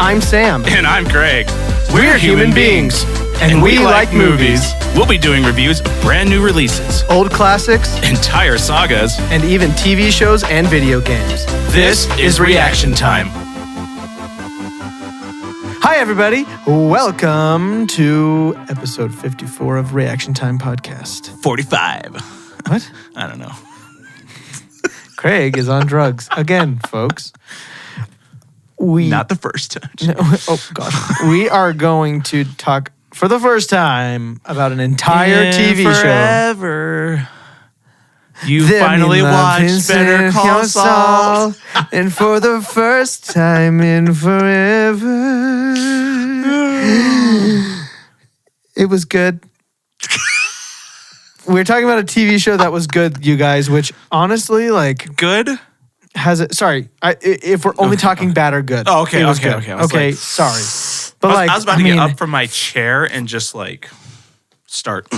I'm Sam. And I'm Greg. We're human beings. And we like movies. We'll be doing reviews of brand new releases, Old classics, entire sagas, and even TV shows and video games. This is Reaction Time. Hi, everybody. Welcome to episode 54 of Reaction Time Podcast. 45. What? I don't know. Craig is on drugs again, folks. Not the first time. Oh, gosh. We are going to talk for the first time about an entire TV show. Forever. You Them finally in love watched is Better in Call your Saul. soul. And for the first time in forever. It was good. We're talking about a TV show that was good, you guys, which honestly, like, Good? has it. Sorry, if we're only talking bad or good. Oh, okay, it was okay, good. okay. I was Okay, like- sorry. But I was about to get up from my chair and just like start.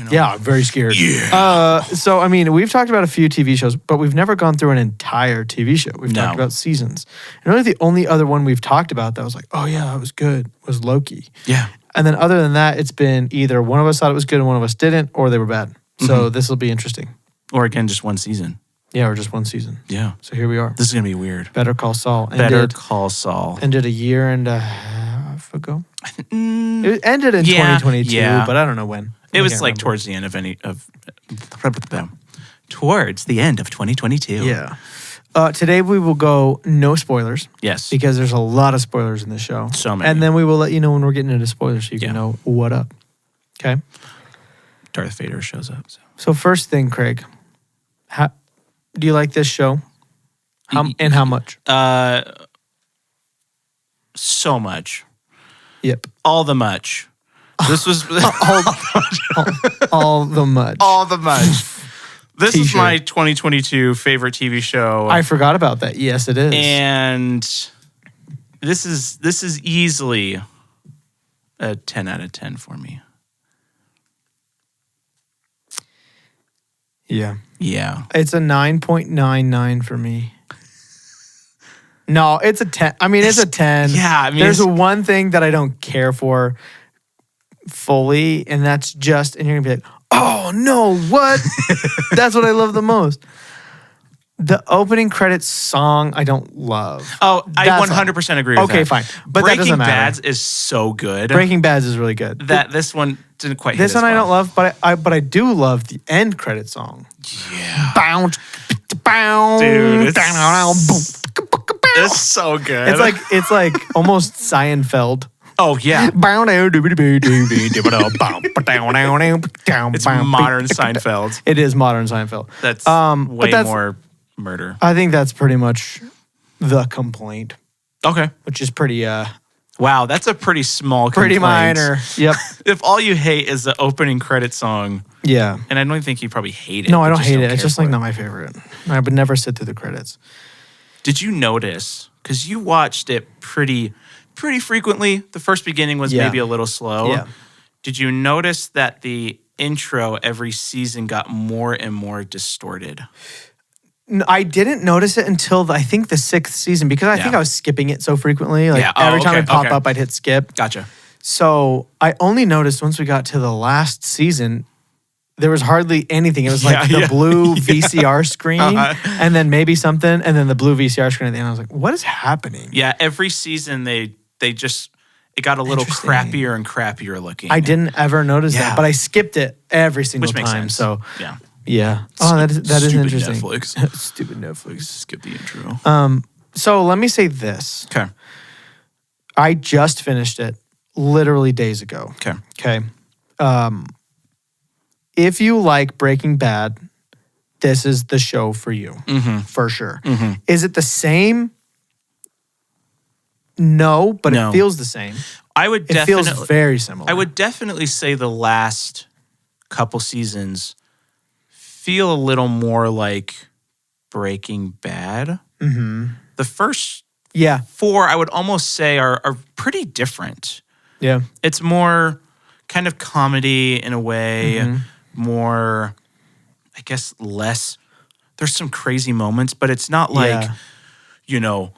Yeah, I'm very scared. Yeah. So, I mean, we've talked about a few TV shows, but we've never gone through an entire TV show. We've talked about seasons. And really the only other one we've talked about that was like, oh yeah, that was good, was Loki. Yeah. And then other than that, it's been either one of us thought it was good and one of us didn't, or they were bad. So this will be interesting. Or again, just one season. Yeah, or just one season. Yeah. So here we are. This is going to be weird. Better Call Saul. Better Call Saul. Ended a year and a half ago. Mm, It ended in 2022, but I don't know when. It I was can't like remember. towards the end of 2022. Yeah. Today we will go no spoilers. Yes. Because there's a lot of spoilers in this show. So many. And then we will let you know when we're getting into spoilers so you can know what up. Okay? Darth Vader shows up. So first thing, Craig, do you like this show? And how much? So much. Yep. All the much. This was All the much. all the much. This is T-shirt. my 2022 favorite TV show. I forgot about that. Yes, it is. And this is easily a 10 out of 10 for me. Yeah. Yeah. It's a 9.99 for me. No, it's a 10. I mean, it's a 10. Yeah, I mean, there's it's- one thing that I don't care for fully, and that's just, and you're going to be like, oh, no, what? That's what I love the most. The opening credits song, I don't love. Oh, I That's 100% agree with that. Okay, fine. But that Breaking doesn't matter. Bad is so good. Breaking Bad is really good. That this one didn't quite hit This as one I well. don't love, but I do love the end credit song. Yeah. Bounce, bounce, Dude, it's It's so good. it's like almost Seinfeld. Oh, yeah. It's It's modern Seinfeld. It is modern Seinfeld. That's but that's, more murder. I think that's pretty much the complaint, Okay. which is pretty Wow, that's a pretty small complaint. pretty minor. Yep. If all you hate is the opening credit song, Yeah. and I don't think you probably hate it. No, I but don't just hate it. care It's just for like it. not my favorite. I would never sit through the credits. Did you notice, because you watched it pretty frequently, the first beginning was Yeah. maybe a little slow. Yeah. Did you notice that the intro every season got more and more distorted? I didn't notice it until I think the 6th season because I think I was skipping it so frequently. Like every time it popped up, I'd hit skip. Gotcha. So I only noticed once we got to the last season, there was hardly anything. It was like the blue VCR screen and then maybe something and then the blue VCR screen at the end. I was like, what is happening? Yeah, every season they just, it got a little crappier and crappier looking. I didn't ever notice that, but I skipped it every single Which makes time. sense. So yeah. Oh, that is Stupid interesting. Netflix. Stupid Netflix. Skip the intro. So let me say this. Okay. I just finished it literally days ago. Okay. If you like Breaking Bad, this is the show for you, for sure. Is it the same? No, but it feels the same. It feels very similar. I would definitely say the last couple seasons feel a little more like Breaking Bad. The first 4, I would almost say, are pretty different. Yeah. It's more kind of comedy in a way, more, I guess, less. There's some crazy moments, but it's not like, you know,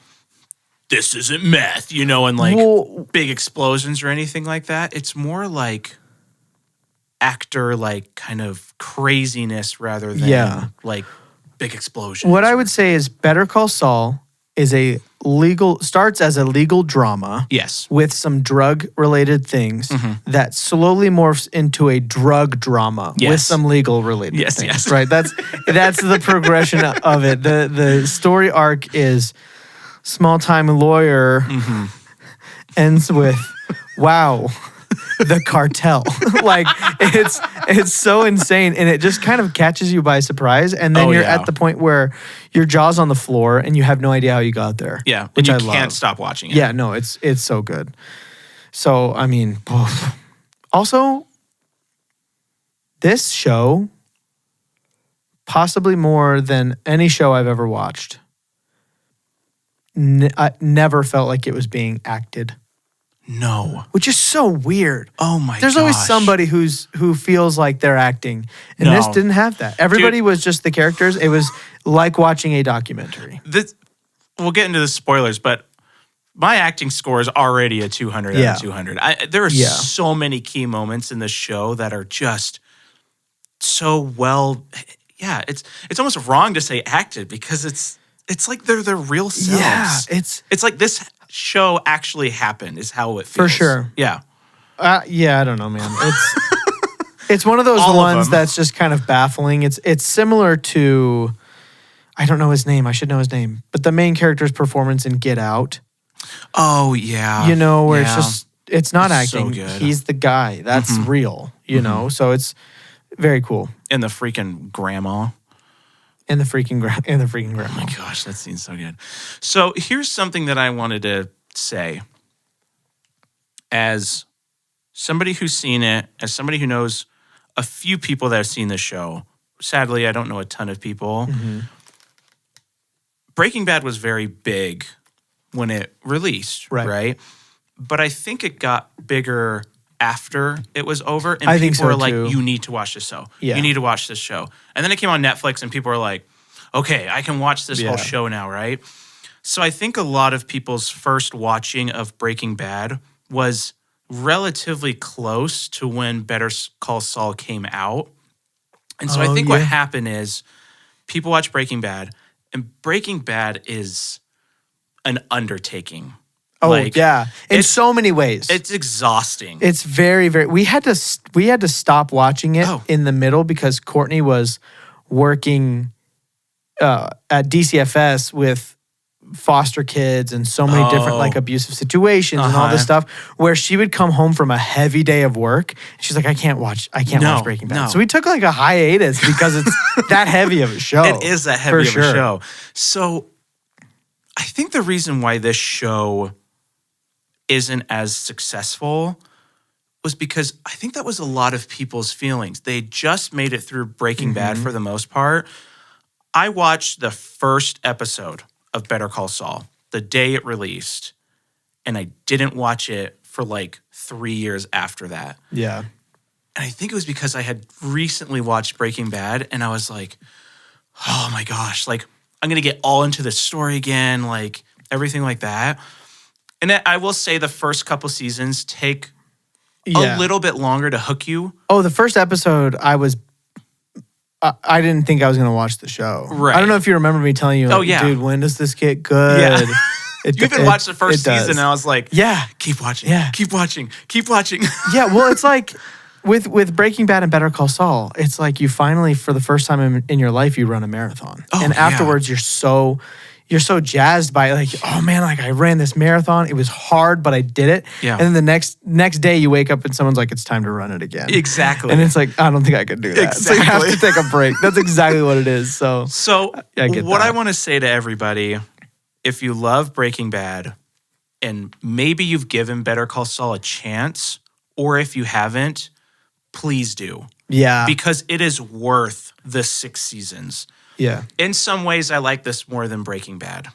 this isn't meth, and like big explosions or anything like that. It's more like actor, like kind of craziness rather than like big explosions. What I would say is Better Call Saul is starts as a legal drama. Yes. With some drug related things that slowly morphs into a drug drama with some legal related things. Yes. Right. That's the progression of it. The story arc is small time lawyer ends with wow. The cartel. Like it's so insane, and it just kind of catches you by surprise, and then you're at the point where your jaw's on the floor and you have no idea how you got there. Yeah, which and I you can't love. stop watching it. Yeah, no, it's so good. So I mean, also this show, possibly more than any show I've ever watched, I never felt like it was being acted. No. Which is so weird. Oh my god. There's always somebody who feels like they're acting. And this didn't have that. Everybody was just the characters. It was like watching a documentary. We'll get into the spoilers, but my acting score is already a 200 out of 200. There are so many key moments in the show that are just so well. Yeah, it's almost wrong to say acted because it's like they're their real selves. Yeah, it's like this show actually happened is how it feels. For sure. Yeah. I don't know, man. It's one of those ones that's just kind of baffling. It's similar to, I don't know his name. I should know his name. But the main character's performance in Get Out. Oh, yeah. Where it's not acting. So good. He's the guy. That's real, know? So it's very cool. And the freaking grandma. And the freaking grandma. Oh my gosh, that scene's so good. So here's something that I wanted to say. As somebody who's seen it, as somebody who knows a few people that have seen the show, sadly, I don't know a ton of people. Breaking Bad was very big when it released, right? But I think it got bigger after it was over, and people were like, you need to watch this show. Yeah. You need to watch this show. And then it came on Netflix, and people were like, okay, I can watch this whole show now, right? So I think a lot of people's first watching of Breaking Bad was relatively close to when Better Call Saul came out. And so I think what happened is people watch Breaking Bad, and Breaking Bad is an undertaking. Oh, in so many ways. It's exhausting. It's very, very. We had to stop watching it in the middle because Courtney was working at DCFS with foster kids and so many different like abusive situations and all this stuff, where she would come home from a heavy day of work and she's like, I can't watch Breaking Bad. So we took like a hiatus because it's that heavy of a show. It is that heavy of a show. So I think the reason why this show isn't as successful was because I think that was a lot of people's feelings. They just made it through Breaking Bad for the most part. I watched the first episode of Better Call Saul the day it released, and I didn't watch it for like 3 years after that. Yeah. And I think it was because I had recently watched Breaking Bad, and I was like, oh my gosh, like I'm going to get all into the story again, like everything like that. And I will say the first couple seasons take a little bit longer to hook you. Oh, the first episode, I didn't think I was going to watch the show. Right. I don't know if you remember me telling you, like, dude, when does this get good? Yeah. You even watched the first season, and I was like, keep watching, keep watching, keep watching. Yeah, well, it's like with Breaking Bad and Better Call Saul, it's like you finally, for the first time in your life, you run a marathon. And afterwards, you're so jazzed by it, like, oh man, like I ran this marathon. It was hard, but I did it. Yeah. And then the next day you wake up and someone's like, it's time to run it again. Exactly. And it's like, I don't think I could do that. Exactly. So you have to take a break. That's exactly what it is. So I get what that. I want to say to everybody, if you love Breaking Bad and maybe you've given Better Call Saul a chance, or if you haven't, please do. Yeah. Because it is worth the 6 seasons. Yeah. In some ways, I like this more than Breaking Bad.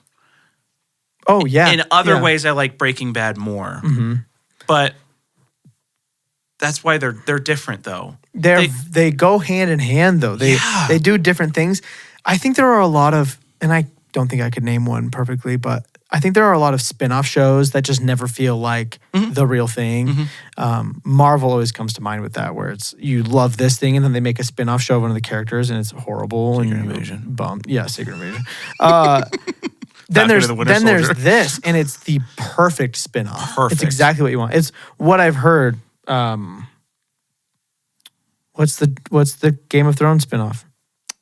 Oh, yeah. In other ways, I like Breaking Bad more. But that's why they're different, though. They go hand in hand, though. They do different things. I think there are a lot of, and I don't think I could name one perfectly, but I think there are a lot of spin-off shows that just never feel like the real thing. Marvel always comes to mind with that, where it's you love this thing and then they make a spin-off show of one of the characters and it's horrible. Secret and Invasion. Bummed. Yeah, Secret Invasion. Then there's this, and it's the perfect spin-off. Perfect. It's exactly what you want. It's what I've heard. What's the Game of Thrones spin-off?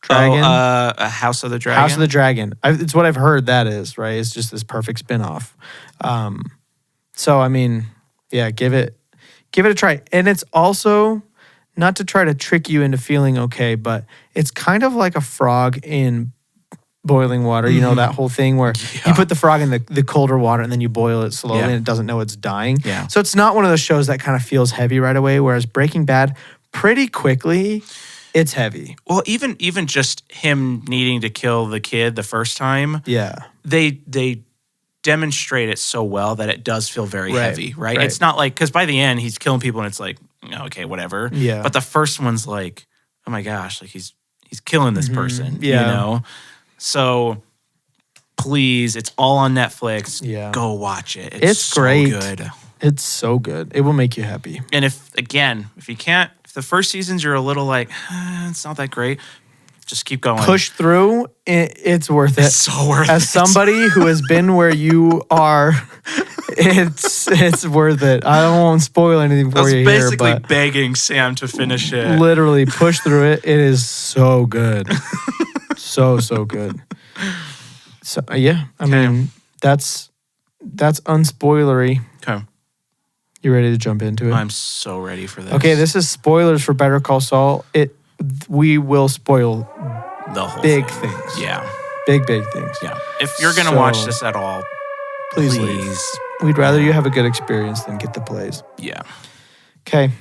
Dragon? A House of the Dragon. House of the Dragon. It's what I've heard that is, right? It's just this perfect spin-off. So I mean, yeah, give it a try. And it's also not to try to trick you into feeling okay, but it's kind of like a frog in boiling water. You know, that whole thing where you put the frog in the colder water and then you boil it slowly and it doesn't know it's dying. Yeah. So it's not one of those shows that kind of feels heavy right away, whereas Breaking Bad, pretty quickly, it's heavy. Well, even just him needing to kill the kid the first time. Yeah. They demonstrate it so well that it does feel very heavy, right? It's not like, because by the end he's killing people and it's like, okay, whatever. Yeah. But the first one's like, oh my gosh, like he's killing this person. Yeah. You know? So please, it's all on Netflix. Yeah. Go watch it. It's so great. good. It's so good. It will make you happy. And if the first seasons you're a little like, it's not that great, just keep going. Push through. It's worth it. It's so worth it. As somebody who has been where you are, it's worth it. I won't spoil anything for you here, I was basically but begging Sam to finish it. literally push through it. It is so good. so good. So yeah, I mean that's unspoilery. Okay. You ready to jump into it? I'm so ready for this. Okay, this is spoilers for Better Call Saul. We will spoil the whole big thing. things. Yeah. Big things. Yeah. If you're going to watch this at all, Please leave. We'd rather you have a good experience than get the plays. Yeah. Okay.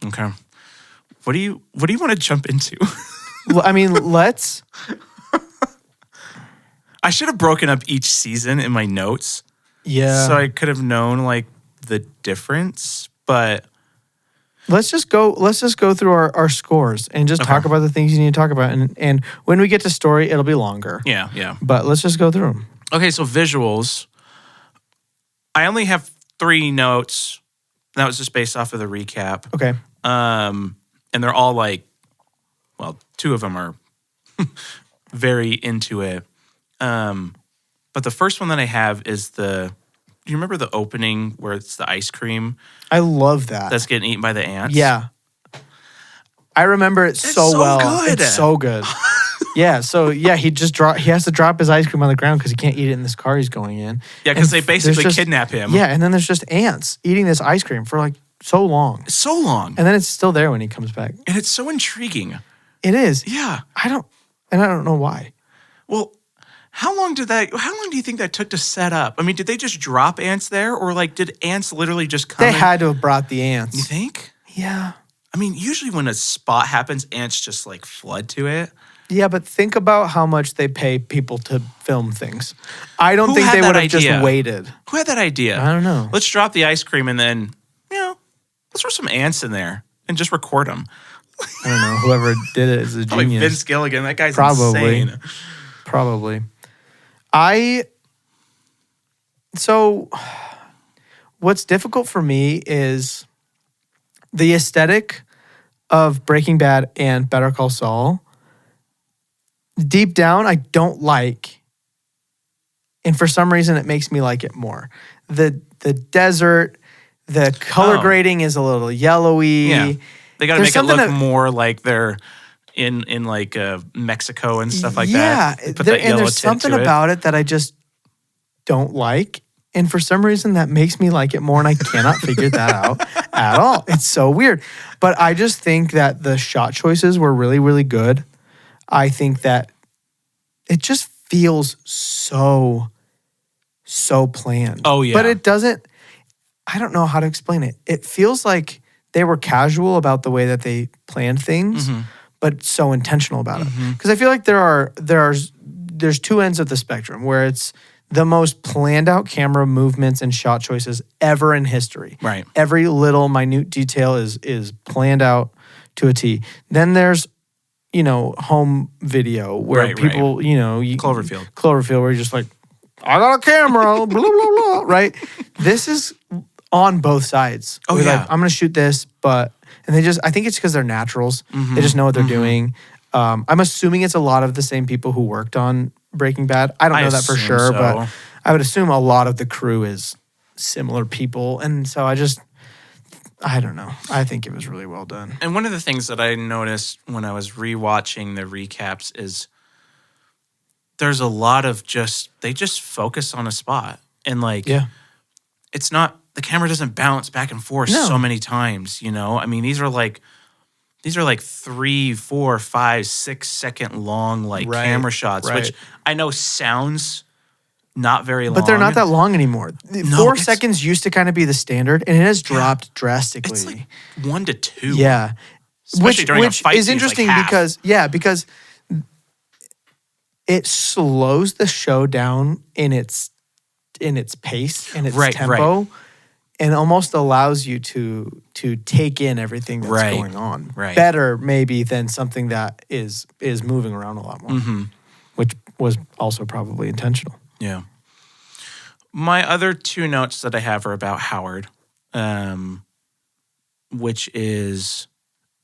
Okay. What do you want to jump into? Well, I mean, let's. I should have broken up each season in my notes. Yeah. So I could have known like the difference, but let's just go through our scores and just talk about the things you need to talk about. And when we get to story, it'll be longer. Yeah. But let's just go through them. Okay, so visuals. I only have 3 notes. That was just based off of the recap. Okay. And they're all like, well, 2 of them are very into it. But the first one that I have is do you remember the opening where it's the ice cream? I love that. That's getting eaten by the ants? Yeah. I remember it so well. Good. It's so good. Yeah, so yeah, he has to drop his ice cream on the ground because he can't eat it in this car he's going in. Yeah, because they basically kidnap him. Yeah, and then there's just ants eating this ice cream for like so long. So long. And then it's still there when he comes back. And it's so intriguing. It is. Yeah. I don't know why. Well, how long do you think that took to set up? I mean, did they just drop ants there, or like did ants literally just come? They had to have brought the ants. You think? Yeah. I mean, usually when a spot happens, ants just like flood to it. Yeah, but think about how much they pay people to film things. I don't think they would have just waited. Who had that idea? I don't know. Let's drop the ice cream and then, let's throw some ants in there and just record them. I don't know. Whoever did it is a Probably genius. Vince Gilligan. That guy's insane. Probably. So what's difficult for me is the aesthetic of Breaking Bad and Better Call Saul. Deep down, I don't like, and for some reason, it makes me like it more. The desert, the color grading is a little yellowy. Yeah, they got to make it look more like they're in like Mexico and stuff like that. Yeah, and there's something about it that I just don't like, and for some reason, that makes me like it more, and I cannot figure that out at all. It's so weird, but I just think that the shot choices were really, really good. I think that it just feels so planned. Oh, yeah. But it doesn't, I don't know how to explain it. It feels like they were casual about the way that they planned things, but so intentional about it. Because I feel like there's 2 ends of the spectrum where it's the most planned out camera movements and shot choices ever in history. Right. Every little minute detail is planned out to a T. Then there's home video where people, Cloverfield, where you're just like, I got a camera, blah, blah, blah, right? This is on both sides. Oh, We're yeah. like, I'm going to shoot this, and I think it's because they're naturals. They just know what they're doing. I'm assuming it's a lot of the same people who worked on Breaking Bad. I don't know that for sure, but I would assume a lot of the crew is similar people. And so I don't know. I think it was really well done. And one of the things that I noticed when I was rewatching the recaps is there's a lot of they just focus on a spot. And it's not, the camera doesn't bounce back and forth so many times, you know? I mean, these are like 3, 4, 5, 6 second long camera shots, which I know sounds not very long. But they're not that long anymore. 4 seconds used to kind of be the standard, and it has dropped drastically. It's like 1 to 2. Yeah. Especially during a fight is scene, interesting like because it slows the show down in its pace and its tempo. And almost allows you to take in everything that's going on better, maybe, than something that is moving around a lot more, which was also probably intentional. Yeah. My other 2 notes that I have are about Howard, which is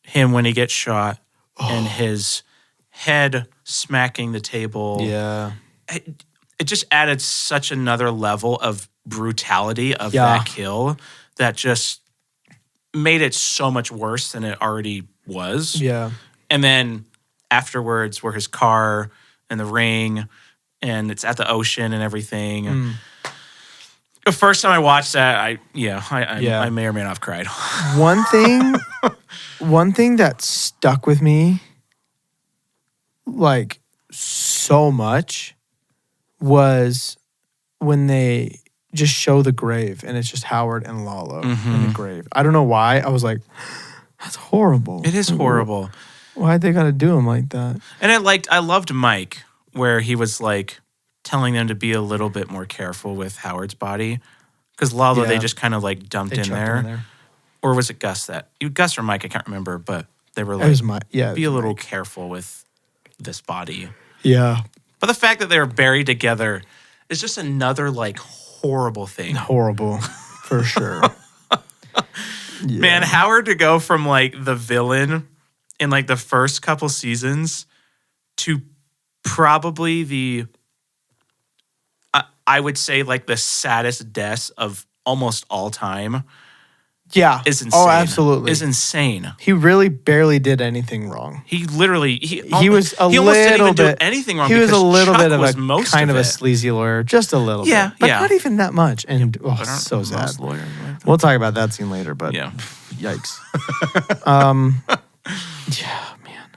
him when he gets shot and his head smacking the table. Yeah. It just added such another level of brutality of that kill that just made it so much worse than it already was. Yeah. And then afterwards, where his car and the ring, and it's at the ocean and everything. The first time I watched that, I may or may not have cried. One thing that stuck with me like so much was when they just show the grave and it's just Howard and Lalo in the grave. I don't know why. I was like, that's horrible. It is horrible. Why'd they gotta do him like that? And I loved Mike, where he was like telling them to be a little bit more careful with Howard's body. Because Lalo, they just kind of like dumped in there. Or was it Gus Gus or Mike, I can't remember, but they were like, be a little careful with this body. Yeah. But the fact that they were buried together is just another like horrible thing. Horrible, for sure. Man, Howard to go from like the villain in like the first couple seasons to probably I would say like the saddest deaths of almost all time. Yeah. Is insane. Oh, absolutely. Is insane. He really barely did anything wrong. He literally he was a almost little didn't even bit do anything wrong. He was a little Chuck bit of was a kind of a sleazy lawyer, just a little bit. But not even that much. And so sad. We'll talk about that scene later, but yikes. Yeah, man.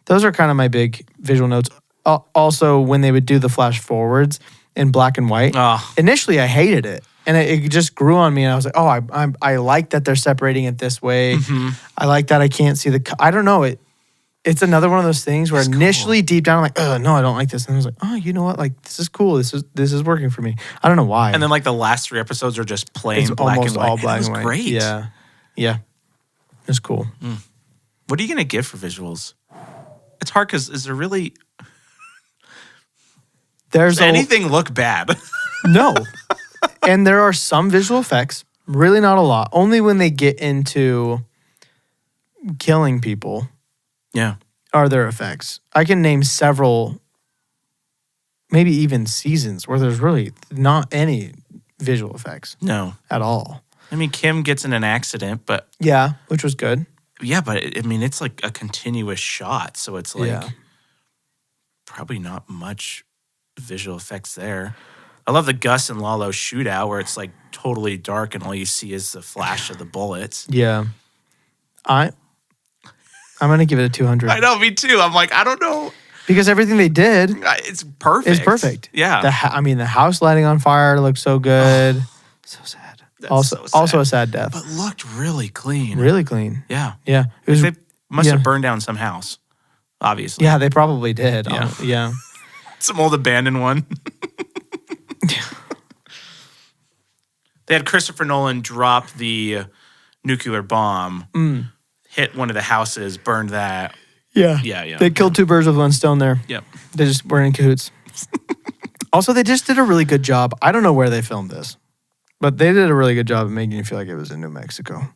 Those are kind of my big visual notes. Also, when they would do the flash forwards in black and white, initially I hated it. And it just grew on me, and I was like, "Oh, I like that they're separating it this way. I like that I can't see I don't know. It's another one of those things where initially deep down I'm like, "Oh no, I don't like this." And I was like, "Oh, you know what? Like this is cool. This is working for me." I don't know why. And then like the last 3 episodes are just plain black and white. All black and white. Great. Yeah, it's cool. What are you gonna give for visuals? It's hard because is there really? Does anything look bad? No. And there are some visual effects, really not a lot. Only when they get into killing people are there effects. I can name several, maybe even seasons, where there's really not any visual effects. No. At all. I mean, Kim gets in an accident, but... Yeah, which was good. Yeah, but it's like a continuous shot, so it's like probably not much visual effects there. I love the Gus and Lalo shootout where it's like totally dark and all you see is the flash of the bullets. Yeah. I'm going to give it a 200. I know, me too. I'm like, I don't know. Because everything they did... It's perfect. It's perfect. Yeah. The house lighting on fire looked so good. So sad. Also a sad death. But looked really clean. Really clean. Yeah. Yeah. They must have burned down some house, obviously. Yeah, they probably did. Yeah. Some old abandoned one. They had Christopher Nolan drop the nuclear bomb, hit one of the houses, burned that. Yeah. Yeah. They killed 2 birds with 1 stone there. Yep. They just were in cahoots. Also, they just did a really good job. I don't know where they filmed this, but they did a really good job of making you feel like it was in New Mexico.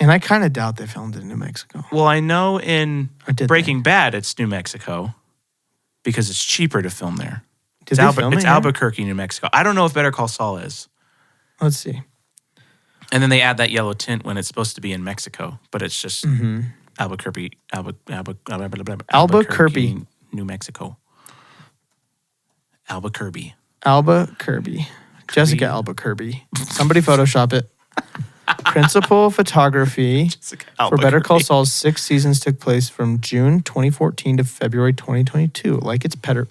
And I kind of doubt they filmed it in New Mexico. Well, I know in Breaking Bad, it's New Mexico because it's cheaper to film there. It's Albuquerque, New Mexico. I don't know if Better Call Saul is. Let's see. And then they add that yellow tint when it's supposed to be in Mexico, but it's just Albuquerque, New Mexico. Albuquerque. Jessica Albuquerque. Somebody Photoshop it. Principal photography for Better Call Saul's 6 seasons took place from June 2014 to February 2022. Like its predecessor.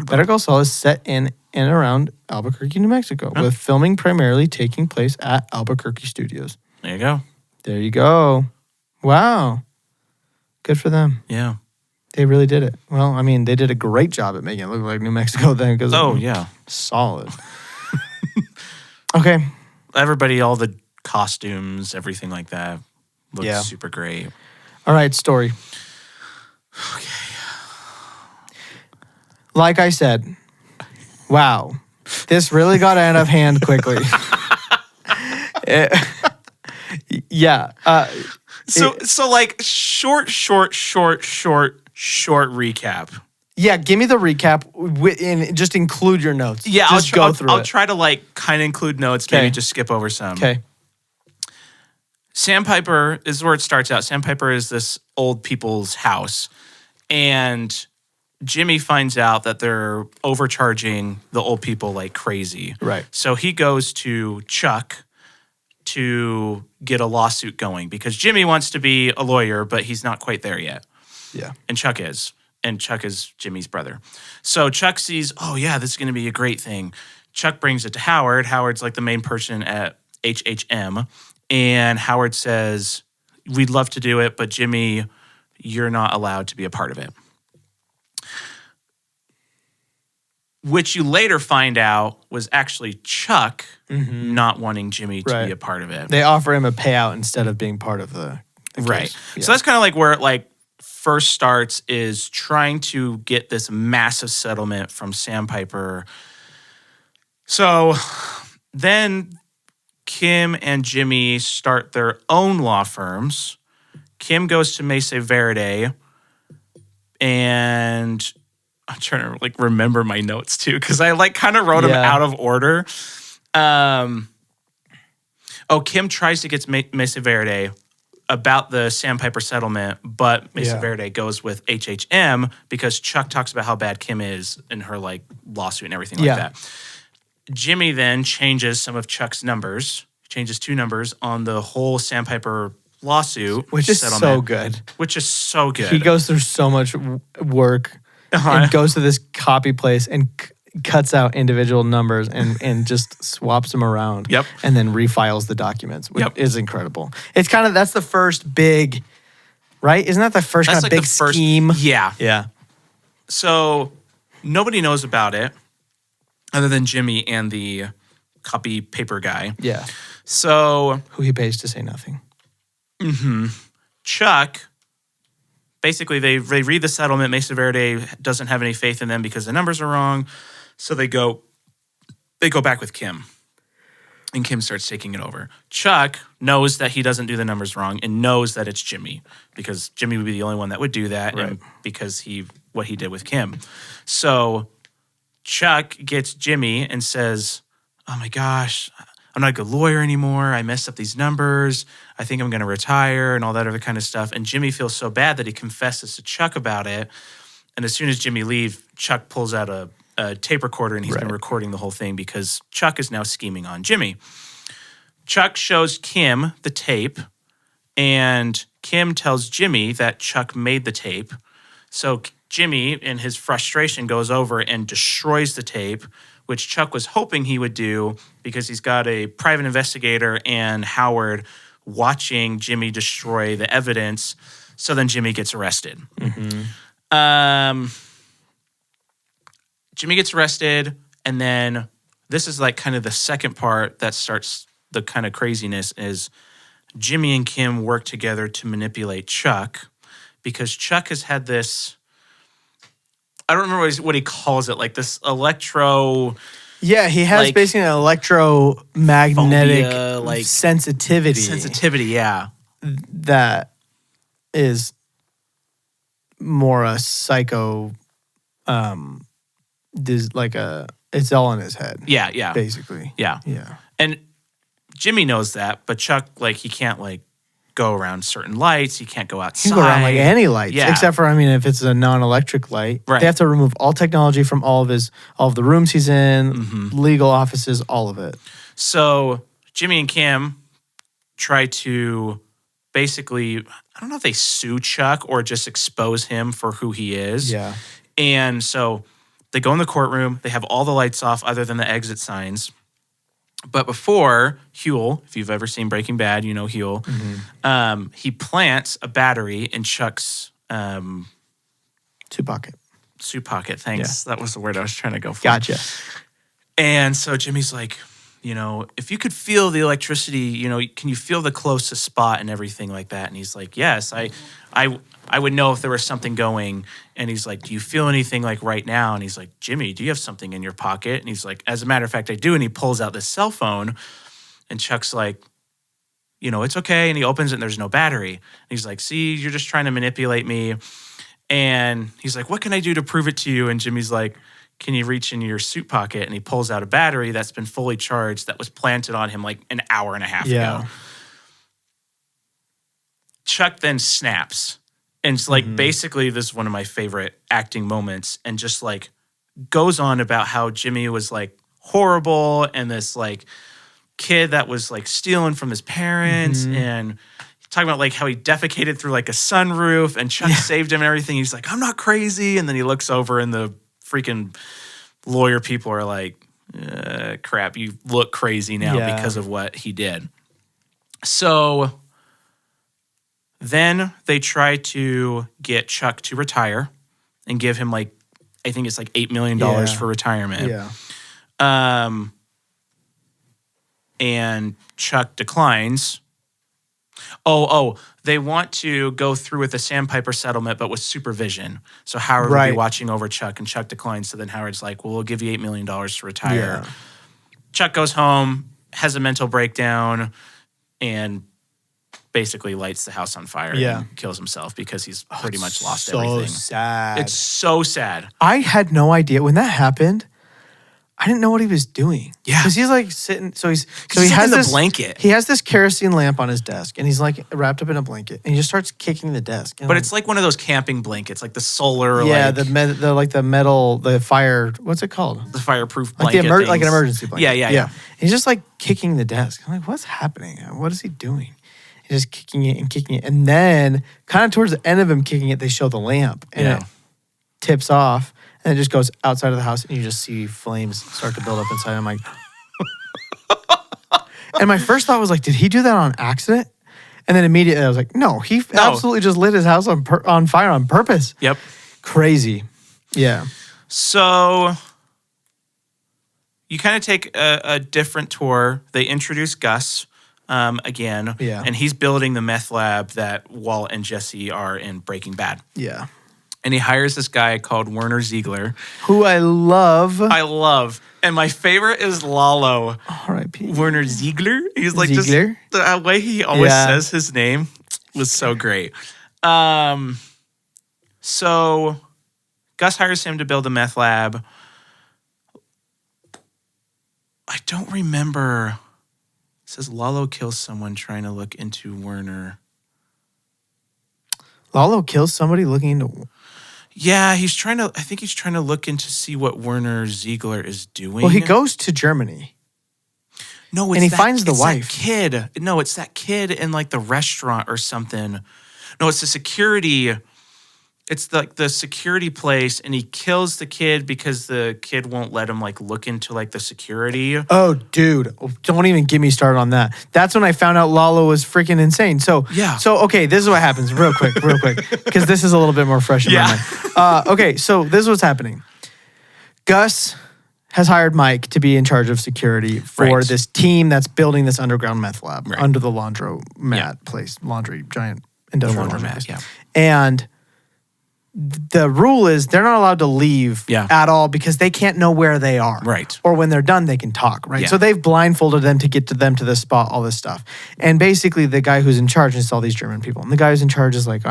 Better Call Saul is set in and around Albuquerque, New Mexico, with filming primarily taking place at Albuquerque Studios. There you go. Wow. Good for them. Yeah. They really did it. Well, I mean, they did a great job at making it look like New Mexico then. Solid. Okay. Everybody, all the costumes, everything like that looks super great. All right, story. Okay. Like I said, wow, this really got out of hand quickly. So like short recap. Yeah, give me the recap and just include your notes. Yeah, I'll try to like kind of include notes, maybe just skip over some. Okay. Sandpiper is where it starts out. Sandpiper is this old people's house, and Jimmy finds out that they're overcharging the old people like crazy. Right. So he goes to Chuck to get a lawsuit going because Jimmy wants to be a lawyer, but he's not quite there yet. Yeah. And Chuck is. And Chuck is Jimmy's brother. So Chuck sees, oh, yeah, this is going to be a great thing. Chuck brings it to Howard. Howard's like the main person at HHM. And Howard says, we'd love to do it, but Jimmy, you're not allowed to be a part of it. Which you later find out was actually Chuck not wanting Jimmy to be a part of it. They offer him a payout instead of being part of the right. Yeah. So that's kind of like where it like first starts is trying to get this massive settlement from Sandpiper. So then Kim and Jimmy start their own law firms. Kim goes to Mesa Verde, and I'm trying to like remember my notes too because I like kind of wrote them out of order. Kim tries to get Mesa Verde about the Sandpiper settlement, but Mesa Verde goes with HHM because Chuck talks about how bad Kim is in her like lawsuit and everything like that. Jimmy then changes some of Chuck's numbers, changes 2 numbers on the whole Sandpiper lawsuit, which is so good. He goes through so much work and goes to this copy place and cuts out individual numbers and just swaps them around. Yep. And then refiles the documents, which is incredible. It's kind of, that's the first big, right? Isn't that the first kind of big scheme? Yeah. Yeah. So nobody knows about it other than Jimmy and the copy paper guy. Yeah. So. Who he pays to say nothing. Chuck, basically they read the settlement. Mesa Verde doesn't have any faith in them because the numbers are wrong. So they go back with Kim. And Kim starts taking it over. Chuck knows that he doesn't do the numbers wrong and knows that it's Jimmy because Jimmy would be the only one that would do that and because what he did with Kim. So Chuck gets Jimmy and says, oh my gosh, I'm not a good lawyer anymore. I messed up these numbers. I think I'm going to retire and all that other kind of stuff. And Jimmy feels so bad that he confesses to Chuck about it. And as soon as Jimmy leaves, Chuck pulls out a tape recorder and he's been recording the whole thing because Chuck is now scheming on Jimmy. Chuck shows Kim the tape and Kim tells Jimmy that Chuck made the tape. So Jimmy, in his frustration, goes over and destroys the tape, which Chuck was hoping he would do because he's got a private investigator and Howard watching Jimmy destroy the evidence. So then Jimmy gets arrested. Jimmy gets arrested, and then this is like kind of the second part that starts the kind of craziness is Jimmy and Kim work together to manipulate Chuck because Chuck has had this. I don't remember what he calls it, like this electro. Yeah, he has like, basically an electromagnetic phobia, like sensitivity. Sensitivity, yeah. That is more a psycho, it's all in his head. Yeah. Basically. Yeah. Yeah. And Jimmy knows that, but Chuck, like, he can't, like, go around certain lights. He can't go outside. He can go around like any lights, Yeah. except for, if it's a non-electric light. Right. They have to remove all technology from all of the rooms he's in, legal offices, all of it. So Jimmy and Cam try to basically, I don't know if they sue Chuck or just expose him for who he is. Yeah. And so they go in the courtroom. They have all the lights off other than the exit signs. But before, Huel, if you've ever seen Breaking Bad, you know Huel, he plants a battery in Chuck's suit pocket. Suit pocket, thanks. Yeah. That was the word I was trying to go for. Gotcha. And so Jimmy's like, if you could feel the electricity, can you feel the closest spot and everything like that? And he's like, yes, I would know if there was something going. And he's like, do you feel anything like right now? And he's like, Jimmy, do you have something in your pocket? And he's like, as a matter of fact, I do. And he pulls out this cell phone. And Chuck's like, it's okay. And he opens it and there's no battery. And he's like, see, you're just trying to manipulate me. And he's like, what can I do to prove it to you? And Jimmy's like, can you reach into your suit pocket? And he pulls out a battery that's been fully charged that was planted on him like an hour and a half ago. Chuck then snaps. And it's like, basically, this is one of my favorite acting moments, and just like goes on about how Jimmy was like horrible and this like kid that was like stealing from his parents, and talking about like how he defecated through like a sunroof, and Chuck saved him and everything. He's like, I'm not crazy. And then he looks over and the freaking lawyer people are like, crap, you look crazy now because of what he did. So then they try to get Chuck to retire and give him like, I think it's like $8 million for retirement. Yeah. And Chuck declines. They want to go through with the Sandpiper settlement, but with supervision. So Howard will be watching over Chuck, and Chuck declines. So then Howard's like, well, we'll give you $8 million to retire. Yeah. Chuck goes home, has a mental breakdown, and basically lights the house on fire and kills himself because he's pretty much lost everything. So sad. It's so sad. I had no idea when that happened. I didn't know what he was doing. Yeah. Because he's like sitting, he has this blanket. He has this kerosene lamp on his desk, and he's like wrapped up in a blanket, and he just starts kicking the desk. But it's like one of those camping blankets, like the solar. Yeah, the metal, the fire. What's it called? The fireproof blanket. Like an emergency blanket. Yeah. He's just like kicking the desk. I'm like, what's happening? What is he doing? He's just kicking it, and then kind of towards the end of him kicking it, they show the lamp, and it tips off. And it just goes outside of the house, and you just see flames start to build up inside. I'm like, and my first thought was like, did he do that on accident? And then immediately I was like, no, he absolutely just lit his house on fire on purpose. Yep. Crazy. Yeah. So you kind of take a different tour. They introduce Gus again. Yeah. And he's building the meth lab that Walt and Jesse are in Breaking Bad. Yeah. And he hires this guy called Werner Ziegler. Who I love. And my favorite is Lalo. R.I.P. Werner Ziegler. He's like Ziegler? just the way he always says his name was so great. So Gus hires him to build a meth lab. I don't remember. It says Lalo kills someone trying to look into Werner. Lalo kills somebody looking into... Yeah, I think he's trying to look into see what Werner Ziegler is doing. Well, he goes to Germany. No, and he finds the wife. That kid. No, it's that kid in like the restaurant or something. No, it's the security. It's like the security place, and he kills the kid because the kid won't let him like look into like the security. Oh, dude, don't even get me started on that. That's when I found out Lalo was freaking insane. So okay, this is what happens real quick, because this is a little bit more fresh in my mind. Okay, so this is what's happening. Gus has hired Mike to be in charge of security for this team that's building this underground meth lab under the laundromat place, giant industrial laundromat. Yeah. And the rule is they're not allowed to leave at all because they can't know where they are. Right. Or when they're done, they can talk, right? Yeah. So they've blindfolded them to get to them to this spot, all this stuff. And basically the guy who's in charge is all these German people. And the guy who's in charge is like,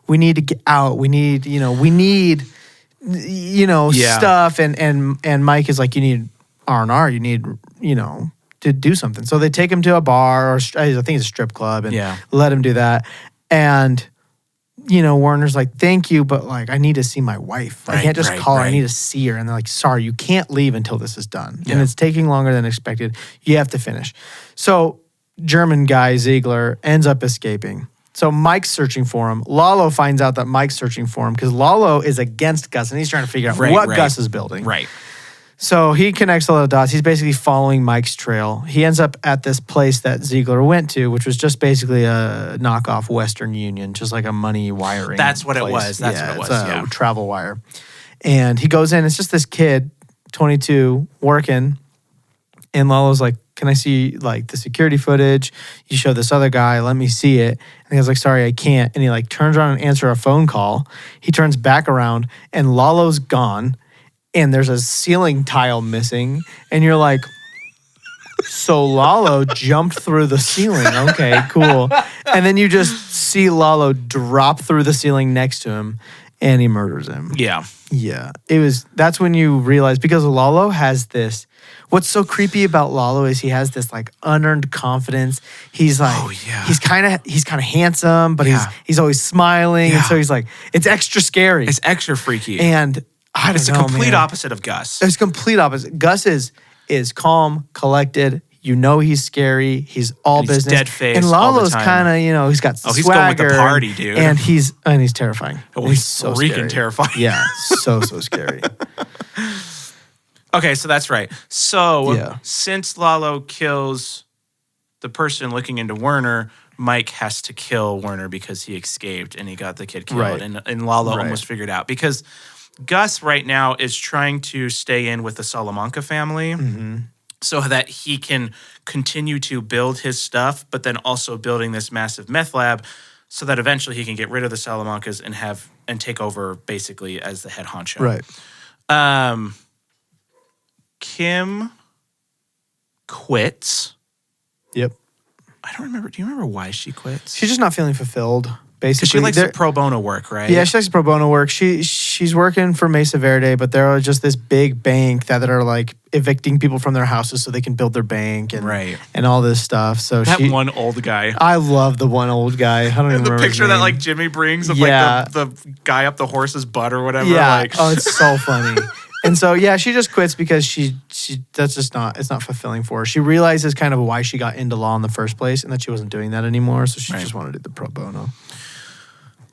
we need to get out. We need, stuff. And Mike is like, you need R&R. You need, to do something. So they take him to a bar, or I think it's a strip club, and let him do that. And Werner's like, thank you, but like, I need to see my wife. I can't just call her. I need to see her. And they're like, sorry, you can't leave until this is done. Yeah. And it's taking longer than expected. You have to finish. So German guy, Ziegler, ends up escaping. So Mike's searching for him. Lalo finds out that Mike's searching for him because Lalo is against Gus, and he's trying to figure out what Gus is building. Right. So he connects all the dots. He's basically following Mike's trail. He ends up at this place that Ziegler went to, which was just basically a knockoff Western Union, just like a money wiring. That's what place. It was. That's what it was. It's a travel wire. And he goes in. It's just this kid, 22, working. And Lalo's like, can I see like the security footage? You show this other guy. Let me see it. And he was like, sorry, I can't. And he like turns around and answers a phone call. He turns back around and Lalo's gone. And there's a ceiling tile missing, and you're like, so Lalo jumped through the ceiling. Okay, cool. And then you just see Lalo drop through the ceiling next to him, and he murders him. Yeah. Yeah. That's when you realize, because Lalo has this, what's so creepy about Lalo is he has this like unearned confidence. He's like, he's kind of handsome, but he's always smiling. And so he's like, it's extra scary. It's extra freaky. And I don't know, it's the complete opposite of Gus. It's complete opposite. Gus is calm, collected. He's scary. He's all business. Dead face. And Lalo's kind of, he's got swagger. He's going with the party, dude. And he's terrifying. He's so freaking terrifying. Yeah, so scary. Okay, so that's right. So since Lalo kills the person looking into Werner, Mike has to kill Werner because he escaped and he got the kid killed. Right. And Lalo almost figured out because Gus right now is trying to stay in with the Salamanca family so that he can continue to build his stuff, but then also building this massive meth lab so that eventually he can get rid of the Salamancas and take over basically as the head honcho. Right. Kim quits. Yep. I don't remember. Do you remember why she quits? She's just not feeling fulfilled. Basically, she likes the pro bono work, right? Yeah, she likes the pro bono work. She's working for Mesa Verde, but they're just this big bank that are like evicting people from their houses so they can build their bank and all this stuff. So that one old guy. I love the one old guy. I don't even remember the picture his name. that like Jimmy brings of like the guy up the horse's butt or whatever. Yeah. Like. Oh, it's so funny. And so she just quits because she that's just it's not fulfilling for her. She realizes kind of why she got into law in the first place and that she wasn't doing that anymore. So she just wanted to do the pro bono.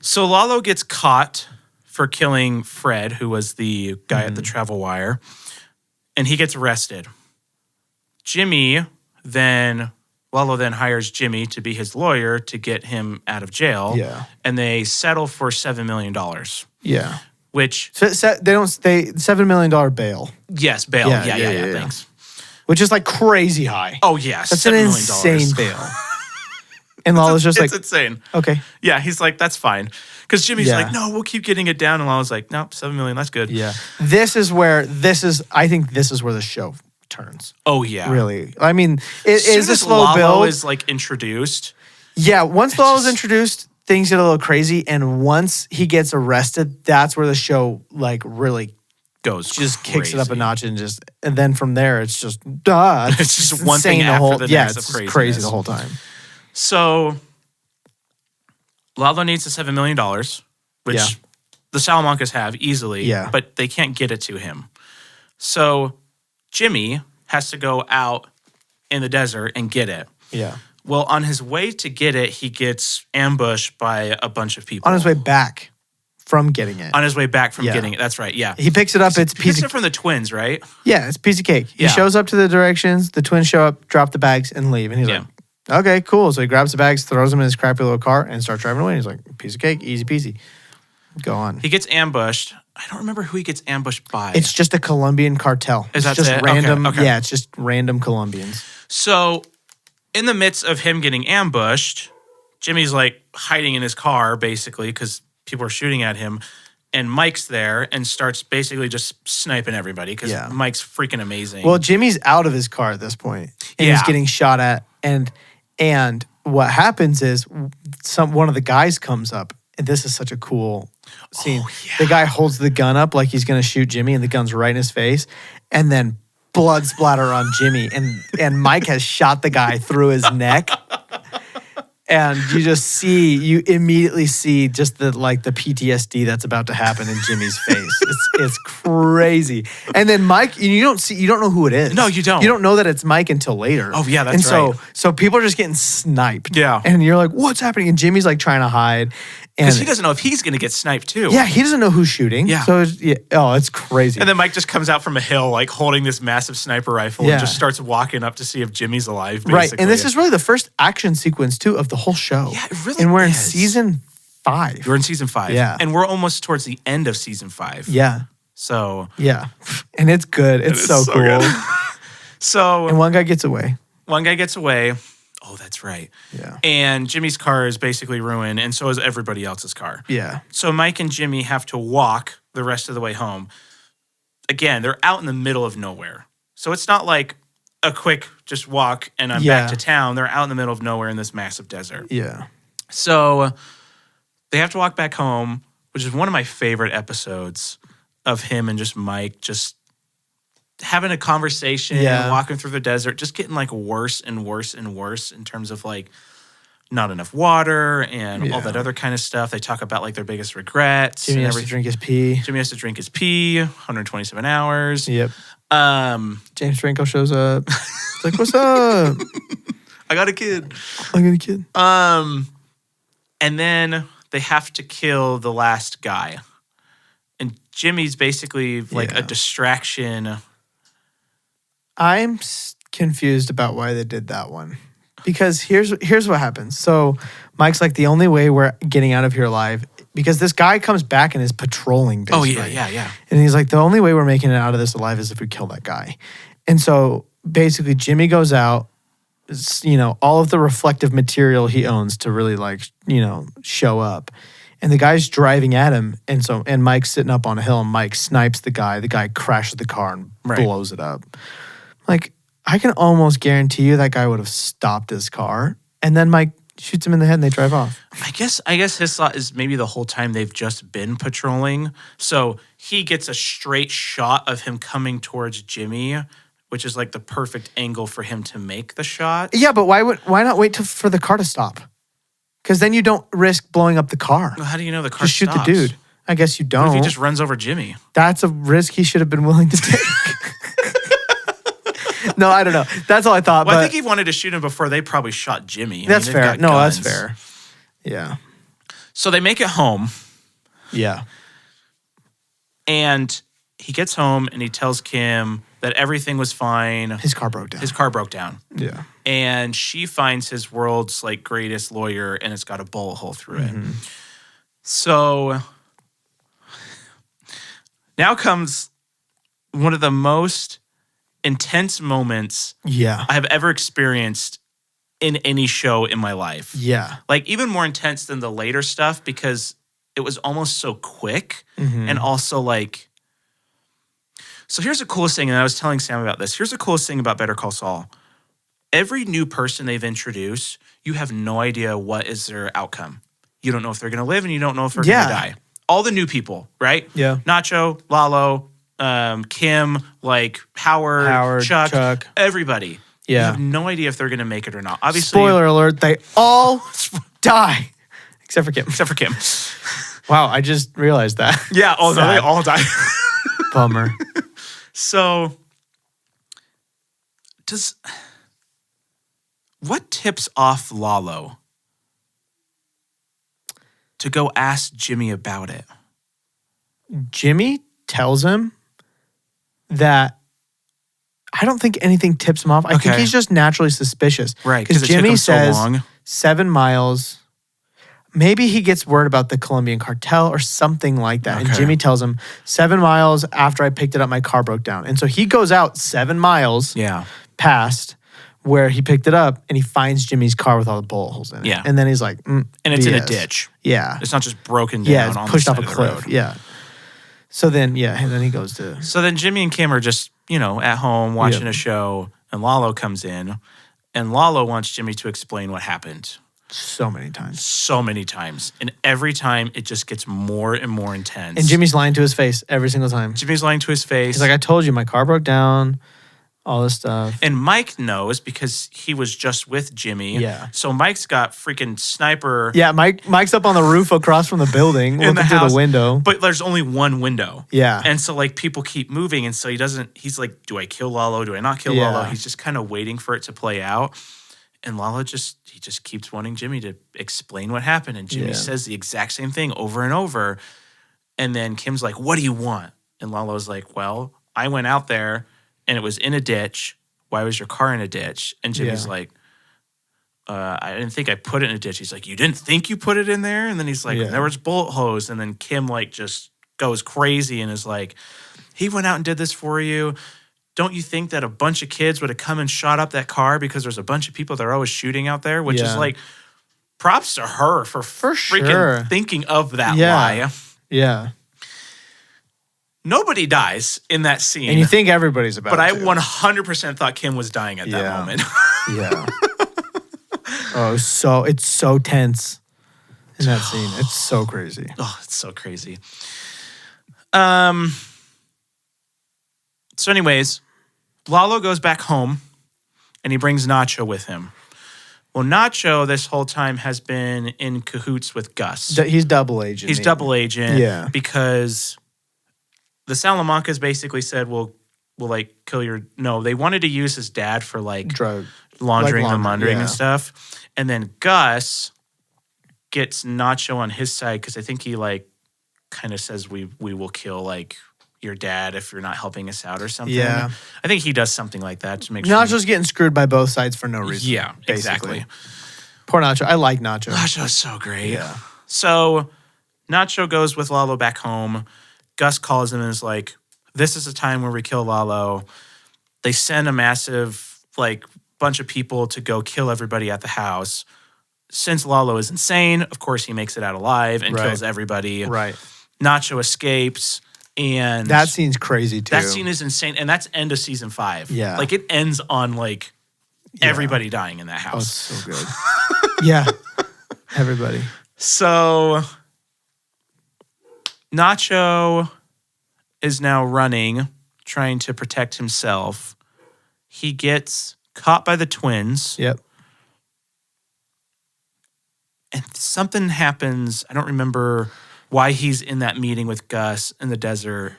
So Lalo gets caught for killing Fred, who was the guy at the travel wire, and he gets arrested. Lalo then hires Jimmy to be his lawyer to get him out of jail. Yeah. And they settle for $7 million. Yeah. Which they $7 million bail. Yes, bail. Yeah. Thanks. Which is like crazy high. Oh yeah, that's an insane bail. And Lalo's just like, it's insane. Okay. Yeah, he's like, that's fine. Because Jimmy's like, no, we'll keep getting it down. And Lalo's like, nope, $7 million, that's good. Yeah. I think this is where the show turns. Oh, yeah. Really. I mean, it is a slow build. Lalo is like introduced. Yeah, once Lalo's introduced, things get a little crazy. And once he gets arrested, that's where the show like really kicks it up a notch and then from there it's just it's just one thing after the next. It's crazy the whole time. So Lalo needs the $7 million, which the Salamancas have easily, but they can't get it to him. So Jimmy has to go out in the desert and get it. Yeah. Well, on his way to get it, he gets ambushed by a bunch of people. On his way back from getting it. On his way back from getting it. That's right. Yeah. He picks it up. He picks it from the twins, right? Yeah, it's a piece of cake. He shows up to the directions. The twins show up, drop the bags, and leave. And he's like, okay, cool. So he grabs the bags, throws them in his crappy little car, and starts driving away. And he's like, piece of cake, easy peasy. Go on. He gets ambushed. I don't remember who he gets ambushed by. It's just a Colombian cartel. Is that just it? Random? Okay. Yeah, it's just random Colombians. So in the midst of him getting ambushed, Jimmy's like hiding in his car basically because people are shooting at him. and Mike's there and starts basically just sniping everybody because Mike's freaking amazing. Well, Jimmy's out of his car at this point, and he's getting shot at. And what happens is one of the guys comes up, and this is such a cool scene. Oh, yeah. The guy holds the gun up like he's going to shoot Jimmy, and the gun's right in his face, and then blood splatter on Jimmy, and Mike has shot the guy through his neck. And you immediately see just the PTSD that's about to happen in Jimmy's face. It's crazy. And then Mike, you don't know who it is. No, you don't. You don't know that it's Mike until later. Oh yeah, that's right. So people are just getting sniped. Yeah. And you're like, what's happening? And Jimmy's like trying to hide. Because he doesn't know if he's going to get sniped too. Yeah, he doesn't know who's shooting. Yeah. So it's crazy. And then Mike just comes out from a hill like holding this massive sniper rifle and just starts walking up to see if Jimmy's alive. Basically. Right. And this is really the first action sequence too of the whole show. Yeah, it really is. And we're in season 5. We're in season 5. Yeah. And we're almost towards the end of season 5. Yeah. So. Yeah. And it's good. It's so cool. Good. So. And one guy gets away. Oh, that's right. Yeah. And Jimmy's car is basically ruined, and so is everybody else's car. Yeah. So Mike and Jimmy have to walk the rest of the way home. Again, they're out in the middle of nowhere. So it's not like a quick just walk and I'm back to town. They're out in the middle of nowhere in this massive desert. Yeah. So they have to walk back home, which is one of my favorite episodes of him and just Mike just having a conversation, walking through the desert, just getting like worse and worse and worse in terms of like not enough water and all that other kind of stuff. They talk about like their biggest regrets. Jimmy has to drink his pee. 127 hours. Yep. James Franco shows up. It's like, what's up? I got a kid. And then they have to kill the last guy. And Jimmy's basically like a distraction. I'm confused about why they did that one. Because here's what happens. So Mike's like, the only way we're getting out of here alive, because this guy comes back and is patrolling basically. Oh, yeah. And he's like, the only way we're making it out of this alive is if we kill that guy. And so basically Jimmy goes out, all of the reflective material he owns to really show up. And the guy's driving at him. And Mike's sitting up on a hill and Mike snipes the guy. The guy crashes the car and blows it up. Like, I can almost guarantee you that guy would have stopped his car, and then Mike shoots him in the head and they drive off. I guess his thought is maybe the whole time they've just been patrolling. So he gets a straight shot of him coming towards Jimmy, which is like the perfect angle for him to make the shot. Yeah, but why not wait for the car to stop? Because then you don't risk blowing up the car. Well, how do you know the car stops? Just shoot stops? the dude. I guess you don't. What if he just runs over Jimmy? That's a risk he should have been willing to take. No, I don't know. That's all I thought. Well, I think he wanted to shoot him before they probably shot Jimmy. That's fair. No, that's fair. Yeah. So they make it home. Yeah. And he gets home and he tells Kim that everything was fine. His car broke down. Yeah. And she finds his world's like greatest lawyer and it's got a bullet hole through it. So now comes one of the most intense moments I have ever experienced in any show in my life. Yeah. Like even more intense than the later stuff because it was almost so quick and also like, so here's the coolest thing, and I was telling Sam about this. Here's the coolest thing about Better Call Saul. Every new person they've introduced, you have no idea what is their outcome. You don't know if they're going to live and you don't know if they're going to die. All the new people, right? Yeah. Nacho, Lalo, Kim, like Howard, Chuck, everybody. Yeah. You have no idea if they're going to make it or not. Obviously, spoiler alert, they all die. Except for Kim. Wow, I just realized that. Yeah, no, they all die. Bummer. So, what tips off Lalo to go ask Jimmy about it? Jimmy tells him that I don't think anything tips him off. I think he's just naturally suspicious. Right. Because Jimmy says so 7 miles. Maybe he gets word about the Colombian cartel or something like that. And Jimmy tells him 7 miles after I picked it up, my car broke down. And so he goes out 7 miles past where he picked it up and he finds Jimmy's car with all the bullet holes in it. Yeah. And then he's like, and it's BS. in a ditch. Yeah. It's not just broken down. Yeah, it's on pushed the off side a of the cliff. road. Yeah. So then, and then he goes to... So then Jimmy and Kim are just, at home watching a show, and Lalo comes in, and Lalo wants Jimmy to explain what happened. So many times. So many times. And every time it just gets more and more intense. And Jimmy's lying to his face every single time. Jimmy's lying to his face. He's like, I told you, my car broke down, all this stuff. And Mike knows because he was just with Jimmy. Yeah. So Mike's got freaking sniper. Yeah, Mike's up on the roof across from the building, looking through the window. But there's only one window. Yeah. And so like people keep moving. And so he's like, do I kill Lalo? Do I not kill Lalo? He's just kind of waiting for it to play out. And Lalo just keeps wanting Jimmy to explain what happened. And Jimmy says the exact same thing over and over. And then Kim's like, what do you want? And Lalo's like, well, I went out there and it was in a ditch. Why was your car in a ditch? And Jimmy's like, I didn't think I put it in a ditch. He's like, you didn't think you put it in there? And then he's like, there was bullet holes. And then Kim like just goes crazy and is like, he went out and did this for you. Don't you think that a bunch of kids would have come and shot up that car because there's a bunch of people that are always shooting out there? Which is like, props to her for freaking thinking of that lie. Yeah. Nobody dies in that scene. And you think everybody's about but to. I 100% thought Kim was dying at that moment. Yeah. Oh, it's so tense in that scene. It's so crazy. Oh, it's so crazy. So anyways, Lalo goes back home and he brings Nacho with him. Well, Nacho this whole time has been in cahoots with Gus. He's double agent. He's double agent. Yeah. Because the Salamancas basically said, we'll like kill your... No, they wanted to use his dad for like drug laundering and stuff. And then Gus gets Nacho on his side because I think he like kind of says we will kill like your dad if you're not helping us out or something. Yeah. I think he does something like that to make sure. Nacho's getting screwed by both sides for no reason. Yeah, basically. exactly. Poor Nacho. I like Nacho. Nacho's so great. Yeah. So Nacho goes with Lalo back home. Gus calls him and is like, this is the time where we kill Lalo. They send a massive like bunch of people to go kill everybody at the house. Since Lalo is insane, of course he makes it out alive and kills everybody. Right. Nacho escapes. And that scene's crazy too. That scene is insane. And that's end of season 5. Yeah. Like it ends on like everybody dying in that house. Oh, it's so good. Yeah. Everybody. So Nacho is now running, trying to protect himself. He gets caught by the twins. Yep. And something happens. I don't remember why he's in that meeting with Gus in the desert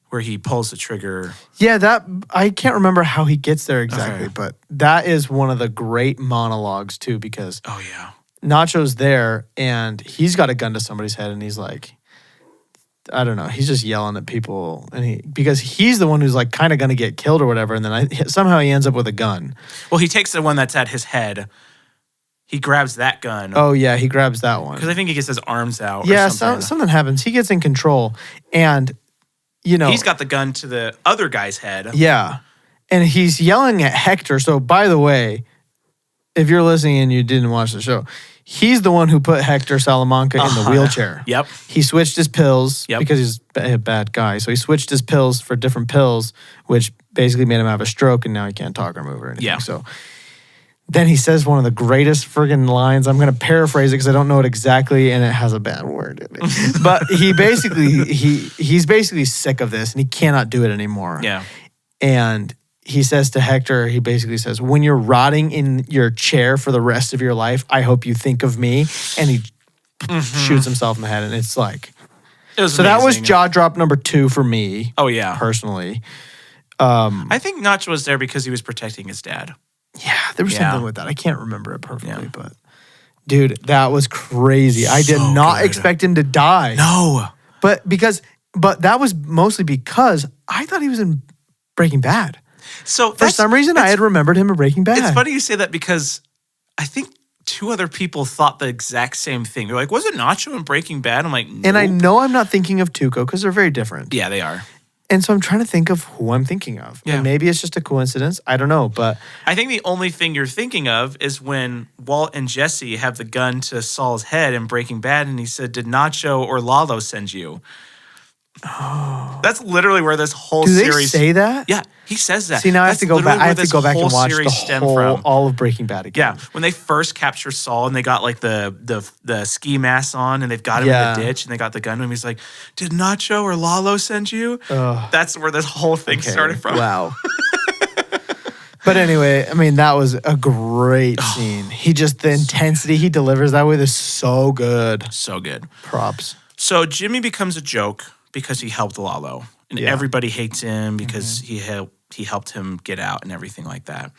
where he pulls the trigger. Yeah, I can't remember how he gets there exactly, but that is one of the great monologues too because Nacho's there and he's got a gun to somebody's head and he's like, I don't know, he's just yelling at people and because he's the one who's like kind of going to get killed or whatever and then somehow he ends up with a gun. Well, he takes the one that's at his head. He grabs that gun. Oh, yeah, he grabs that one. Because I think he gets his arms out. Yeah, or something. Something happens. He gets in control. And, he's got the gun to the other guy's head. Yeah. And he's yelling at Hector. So, by the way, if you're listening and you didn't watch the show, he's the one who put Hector Salamanca in the wheelchair. Yep. He switched his pills because he's a bad guy. So, he switched his pills for different pills, which basically made him have a stroke, and now he can't talk or move or anything. Yeah. So, then he says one of the greatest friggin' lines. I'm going to paraphrase it because I don't know it exactly, and it has a bad word in it. But he basically he's basically sick of this, and he cannot do it anymore. Yeah. And he says to Hector, he basically says, when you're rotting in your chair for the rest of your life, I hope you think of me. And he shoots himself in the head, and it's like... It was so amazing. that was jaw drop number 2 for me. Oh, yeah. Personally. I think Nacho was there because he was protecting his dad. Yeah, there was something with that. I can't remember it perfectly, but dude, that was crazy. I did not expect him to die. No. But that was mostly because I thought he was in Breaking Bad. So for some reason I had remembered him in Breaking Bad. It's funny you say that because I think 2 other people thought the exact same thing. They're like, was it Nacho in Breaking Bad? I'm like, nope. And I know I'm not thinking of Tuco because they're very different. Yeah, they are. And so I'm trying to think of who I'm thinking of. Yeah. And maybe it's just a coincidence. I don't know. But I think the only thing you're thinking of is when Walt and Jesse have the gun to Saul's head in Breaking Bad. And he said, did Nacho or Lalo send you? Oh. That's literally where this whole Do they series. say that? Yeah, he says that. See, now I have to go back. I have to go back and watch all of Breaking Bad again. Yeah, when they first capture Saul and they got like the ski masks on and they've got him in the ditch and they got the gun to him. He's like, "Did Nacho or Lalo send you?" That's where this whole thing started from. Wow. But anyway, I mean, that was a great scene. The intensity he delivers that way is so good. So good. Props. So Jimmy becomes a joke because he helped Lalo. And everybody hates him because he helped him get out and everything like that.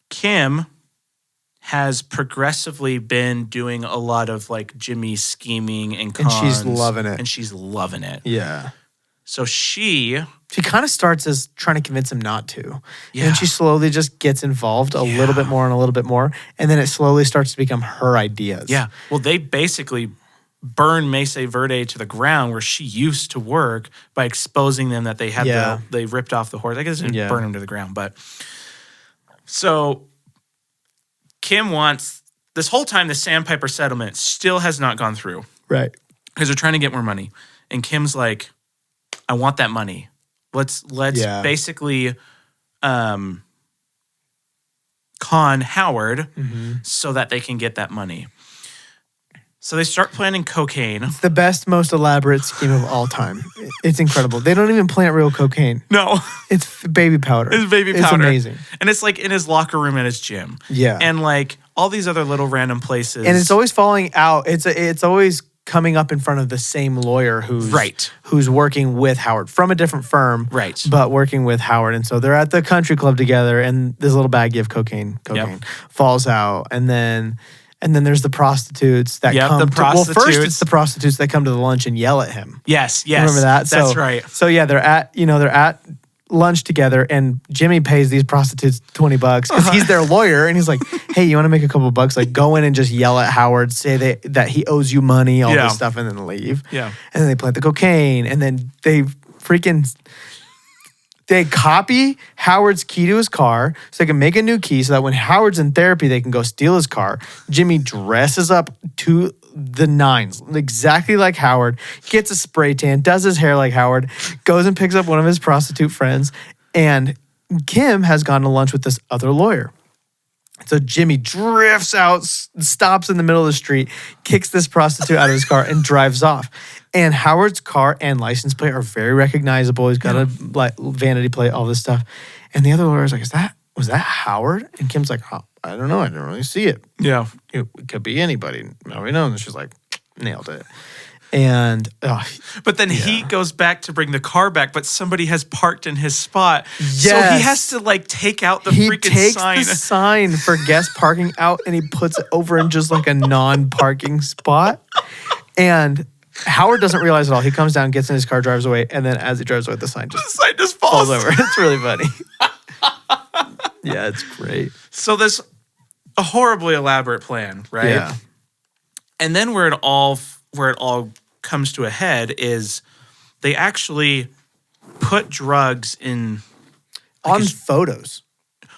Kim has progressively been doing a lot of like Jimmy scheming and cons. And she's loving it. And she's loving it. Yeah. So she kind of starts as trying to convince him not to. Yeah. And she slowly just gets involved a little bit more and a little bit more. And then it slowly starts to become her ideas. Yeah. Well, they basically burn Mesa Verde to the ground where she used to work by exposing them that they had they ripped off the horse. I guess they didn't burn them to the ground. But so Kim wants, this whole time, the Sandpiper settlement still has not gone through. Right. Because they're trying to get more money. And Kim's like, I want that money. Let's basically con Howard so that they can get that money. So they start planning cocaine. It's the best, most elaborate scheme of all time. It's incredible. They don't even plant real cocaine. No. It's baby powder. It's baby powder. It's amazing. And it's like in his locker room at his gym. Yeah. And like all these other little random places. And it's always falling out. It's always coming up in front of the same lawyer who's working with Howard from a different firm. Right. But working with Howard. And so they're at the country club together and this little baggie of cocaine falls out. And then there's the prostitutes that come. Well, first it's the prostitutes that come to the lunch and yell at him. Yes. Remember that? That's right. So yeah, they're at lunch together, and Jimmy pays these prostitutes $20 because he's their lawyer, and he's like, "Hey, you want to make a couple bucks? Like, go in and just yell at Howard, say that he owes you money, all this stuff, and then leave." Yeah. And then they plant the cocaine, and then they copy Howard's key to his car so they can make a new key so that when Howard's in therapy, they can go steal his car. Jimmy dresses up to the nines, exactly like Howard, gets a spray tan, does his hair like Howard, goes and picks up one of his prostitute friends, and Kim has gone to lunch with this other lawyer. So Jimmy drifts out, stops in the middle of the street, kicks this prostitute out of his car, and drives off. And Howard's car and license plate are very recognizable. He's got a vanity plate, all this stuff. And the other lawyer's like, was that Howard? And Kim's like, oh, I don't know. I didn't really see it. Yeah. It could be anybody. Nobody knows. And she's like, nailed it. And but then he goes back to bring the car back, but somebody has parked in his spot. Yes. So he has to like take out the freaking sign. He takes the sign for guest parking out and he puts it over in just like a non-parking spot. And Howard doesn't realize it all. He comes down, gets in his car, drives away, and then as he drives away, the sign just falls over. It's really funny. Yeah, it's great. So this a horribly elaborate plan, right? Yeah. And then where it all comes to a head is they actually put drugs in on photos.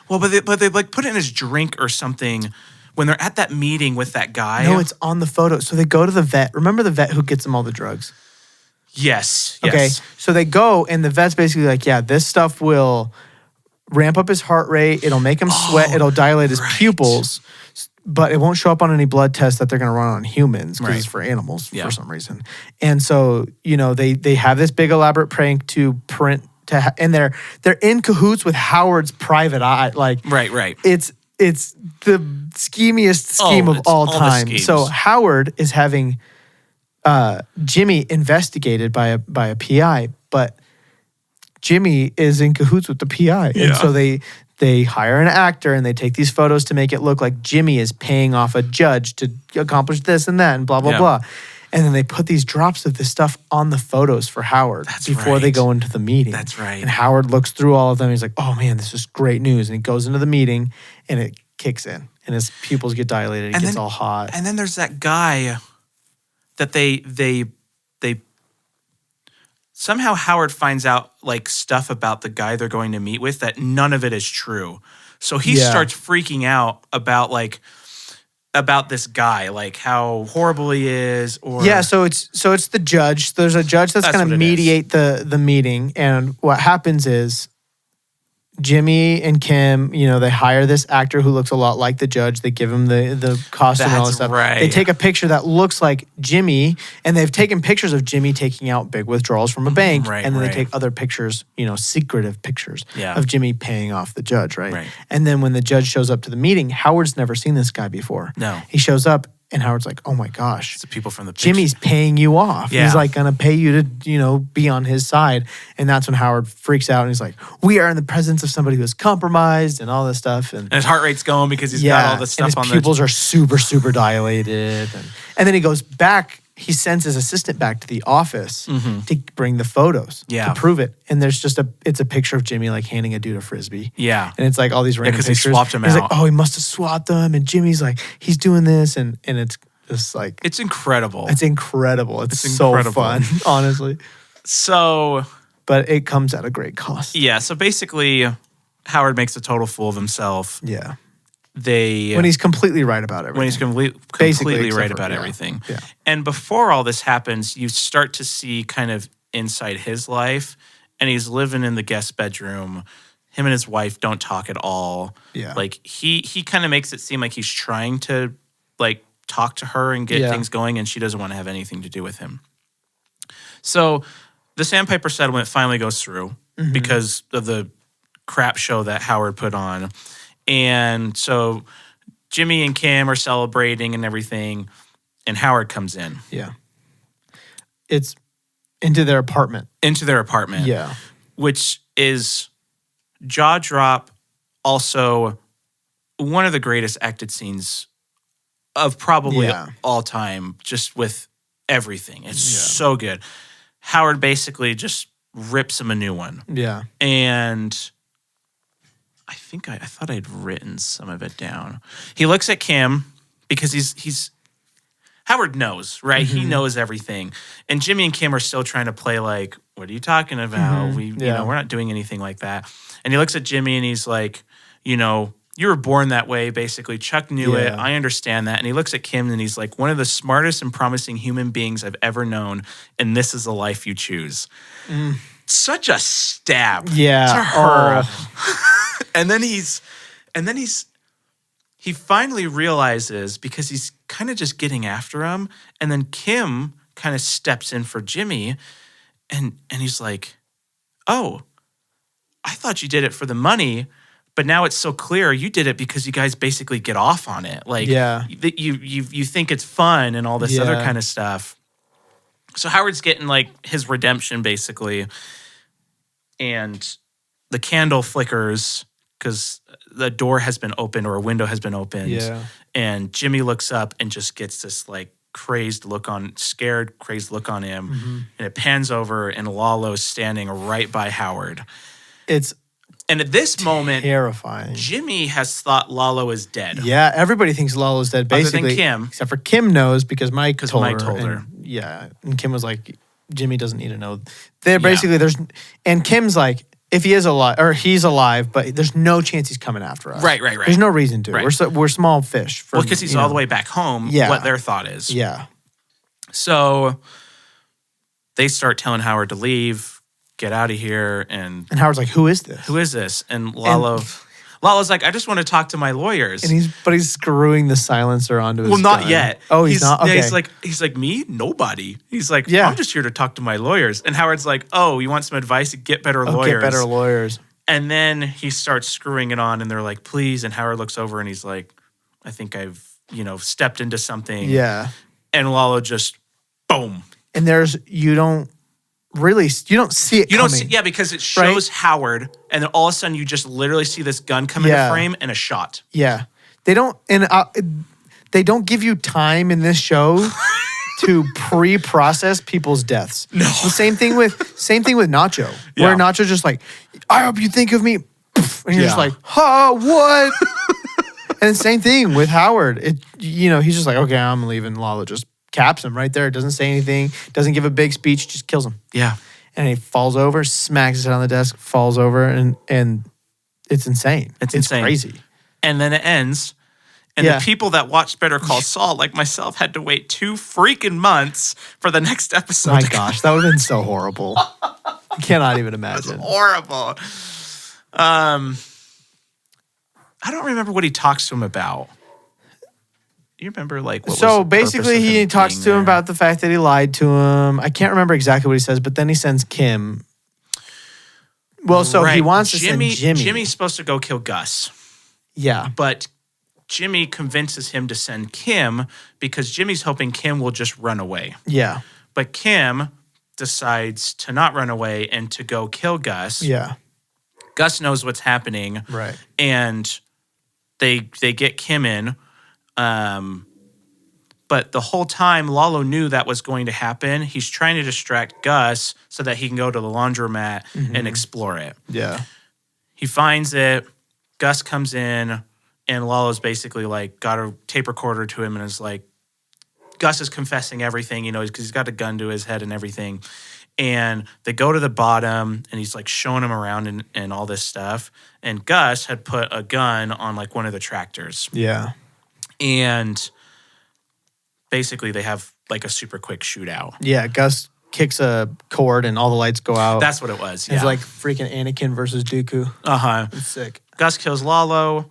Well, but they like put it in his drink or something when they're at that meeting with that guy. No, it's on the photo. So they go to the vet. Remember the vet who gets them all the drugs? Yes. Okay. So they go and the vet's basically like, yeah, this stuff will ramp up his heart rate. It'll make him sweat. It'll dilate his pupils. But it won't show up on any blood tests that they're going to run on humans because it's for animals for some reason. And so, they have this big elaborate prank to print and they're in cahoots with Howard's private eye. Like, right. It's the schemiest scheme of all time. So Howard is having Jimmy investigated by a PI, but Jimmy is in cahoots with the PI. Yeah. And so they hire an actor and they take these photos to make it look like Jimmy is paying off a judge to accomplish this and that and blah, blah, blah. And then they put these drops of this stuff on the photos for Howard before they go into the meeting. That's right. And Howard looks through all of them. He's like, oh man, this is great news. And he goes into the meeting and it kicks in and his pupils get dilated. He gets all hot. And then there's that guy that they somehow Howard finds out like stuff about the guy they're going to meet with that none of it is true. So he starts freaking out about like about this guy, like how horrible he is, or Yeah, so it's the judge. There's a judge that's going what to it mediate the meeting, and what happens is Jimmy and Kim, they hire this actor who looks a lot like the judge. They give him the costume and all this stuff. right. They take a picture that looks like Jimmy, and they've taken pictures of Jimmy taking out big withdrawals from a bank, Right, and then right. they take other pictures, secretive pictures Yeah. of Jimmy paying off the judge, right? Right. And then when the judge shows up to the meeting, Howard's never seen this guy before. No. He shows up, and Howard's like, oh my gosh. It's the people from the picture. Jimmy's paying you off. Yeah. He's like going to pay you to, be on his side. And that's when Howard freaks out and he's like, we are in the presence of somebody who is compromised and all this stuff. And his heart rate's going because he's got all this stuff and on his pupils are super, super dilated. And then he goes back, he sends his assistant back to the office to bring the photos to prove it. And there's just it's a picture of Jimmy like handing a dude a Frisbee. Yeah. And it's like all these random pictures. because he swapped him He's out. like, oh, he must have swapped them. And Jimmy's like, he's doing this. And it's just like, It's incredible. it's incredible. It's so incredible. fun, honestly. So, But it comes at a great cost. yeah. So basically, Howard makes a total fool of himself. Yeah. When When he's completely right about everything. he's Basically, completely except right for- about yeah, everything. yeah. And before all this happens, you start to see kind of inside his life, and he's living in the guest bedroom. Him and his wife don't talk at all. Yeah. Like he kind of makes it seem like he's trying to like talk to her and get Yeah. things going, and she doesn't want to have anything to do with him. So the Sandpiper settlement finally goes through because of the crap show that Howard put on. And so Jimmy and Kim are celebrating and everything, and Howard comes in Yeah. It's into their apartment. into their apartment, Yeah. which is jaw drop, also one of the greatest acted scenes of probably Yeah. all time, just with everything. It's so good. Howard basically just rips him a new one. Yeah. And I think I thought I'd written some of it down. He looks at Kim because he's Howard knows, right? He knows everything. And Jimmy and Kim are still trying to play like, what are you talking about? Yeah. We're not doing anything like that. And he looks at Jimmy and he's like, you were born that way, basically. Chuck knew it. Yeah. I understand that. And he looks at Kim and he's like, one of the smartest and promising human beings I've ever known, and this is the life you choose. Such a stab Yeah. to her. Oh. And then he finally realizes, because he's kind of just getting after him, and then Kim kind of steps in for Jimmy, and he's like, oh, I thought you did it for the money, but now it's so clear you did it because you guys basically get off on it. Like, Yeah. you think it's fun and all this other Yeah. kind of stuff. So Howard's getting like his redemption basically, and the candle flickers because the door has been opened or a window has been opened. Yeah. And Jimmy looks up and just gets this like crazed look on him. And it pans over and Lalo's standing right by Howard. It's And at this moment, terrifying. Jimmy has thought Lalo is dead. Yeah, everybody thinks Lalo's dead, Other than basically. Kim. Except for Kim knows because Mike told Mike her. told her. And, yeah, and Kim was like, Jimmy doesn't need to know. They're basically, and Kim's like, if he is alive, or he's alive, but there's no chance he's coming after us. Right. There's no reason to. Right. We're small fish. Well, because he's all the way back home, Yeah. what their thought is. Yeah. So they start telling Howard to leave, get out of here, and And Howard's like, who is this? who is this? And Lalo's like, I just want to talk to my lawyers. And he's screwing the silencer onto his not gun. yet. Oh, he's not? Okay. Yeah, he's like, me? Nobody. He's like, Yeah. I'm just here to talk to my lawyers. And Howard's like, oh, you want some advice? Get better lawyers. Get better lawyers. And then he starts screwing it on, and they're like, please. And Howard looks over and he's like, I think I've, stepped into something. Yeah. And Lalo just, boom. And you don't see it You don't coming. see, yeah, because it shows Howard, and then all of a sudden you just literally see this gun come into frame and a shot. Yeah. They don't give you time in this show to pre-process people's deaths. No. The same thing with Nacho, where Nacho just like, I hope you think of me, and you're just like, what? And the same thing with Howard. He's just like, okay, I'm leaving. Lalo just caps him right there. Doesn't say anything. Doesn't give a big speech. Just kills him. Yeah. And he falls over, smacks his head on the desk, falls over, and it's insane. It's insane. Crazy. And then it ends, And the people that watched Better Call Saul, like myself, had to wait 2 freaking months for the next episode. My gosh, that would have been so horrible. I cannot even imagine. Horrible. I don't remember what he talks to him about. You remember what was the basically he talks to him about the fact that he lied to him. I can't remember exactly what he says, but then he sends Kim. Well, so he wants to send Jimmy. Jimmy's supposed to go kill Gus. Yeah. But Jimmy convinces him to send Kim because Jimmy's hoping Kim will just run away. Yeah. But Kim decides to not run away and to go kill Gus. Yeah. Gus knows what's happening. Right. And they get Kim in. But the whole time, Lalo knew that was going to happen. He's trying to distract Gus so that he can go to the laundromat and explore it. Yeah. He finds it. Gus comes in, and Lalo's basically got a tape recorder to him and is like, Gus is confessing everything, because he's got a gun to his head and everything. And they go to the bottom, and he's showing him around and all this stuff. And Gus had put a gun on one of the tractors. Yeah. And basically they have a super quick shootout. Yeah, Gus kicks a cord and all the lights go out. That's what it was. Yeah. It's like freaking Anakin versus Dooku. It's sick. Gus kills Lalo.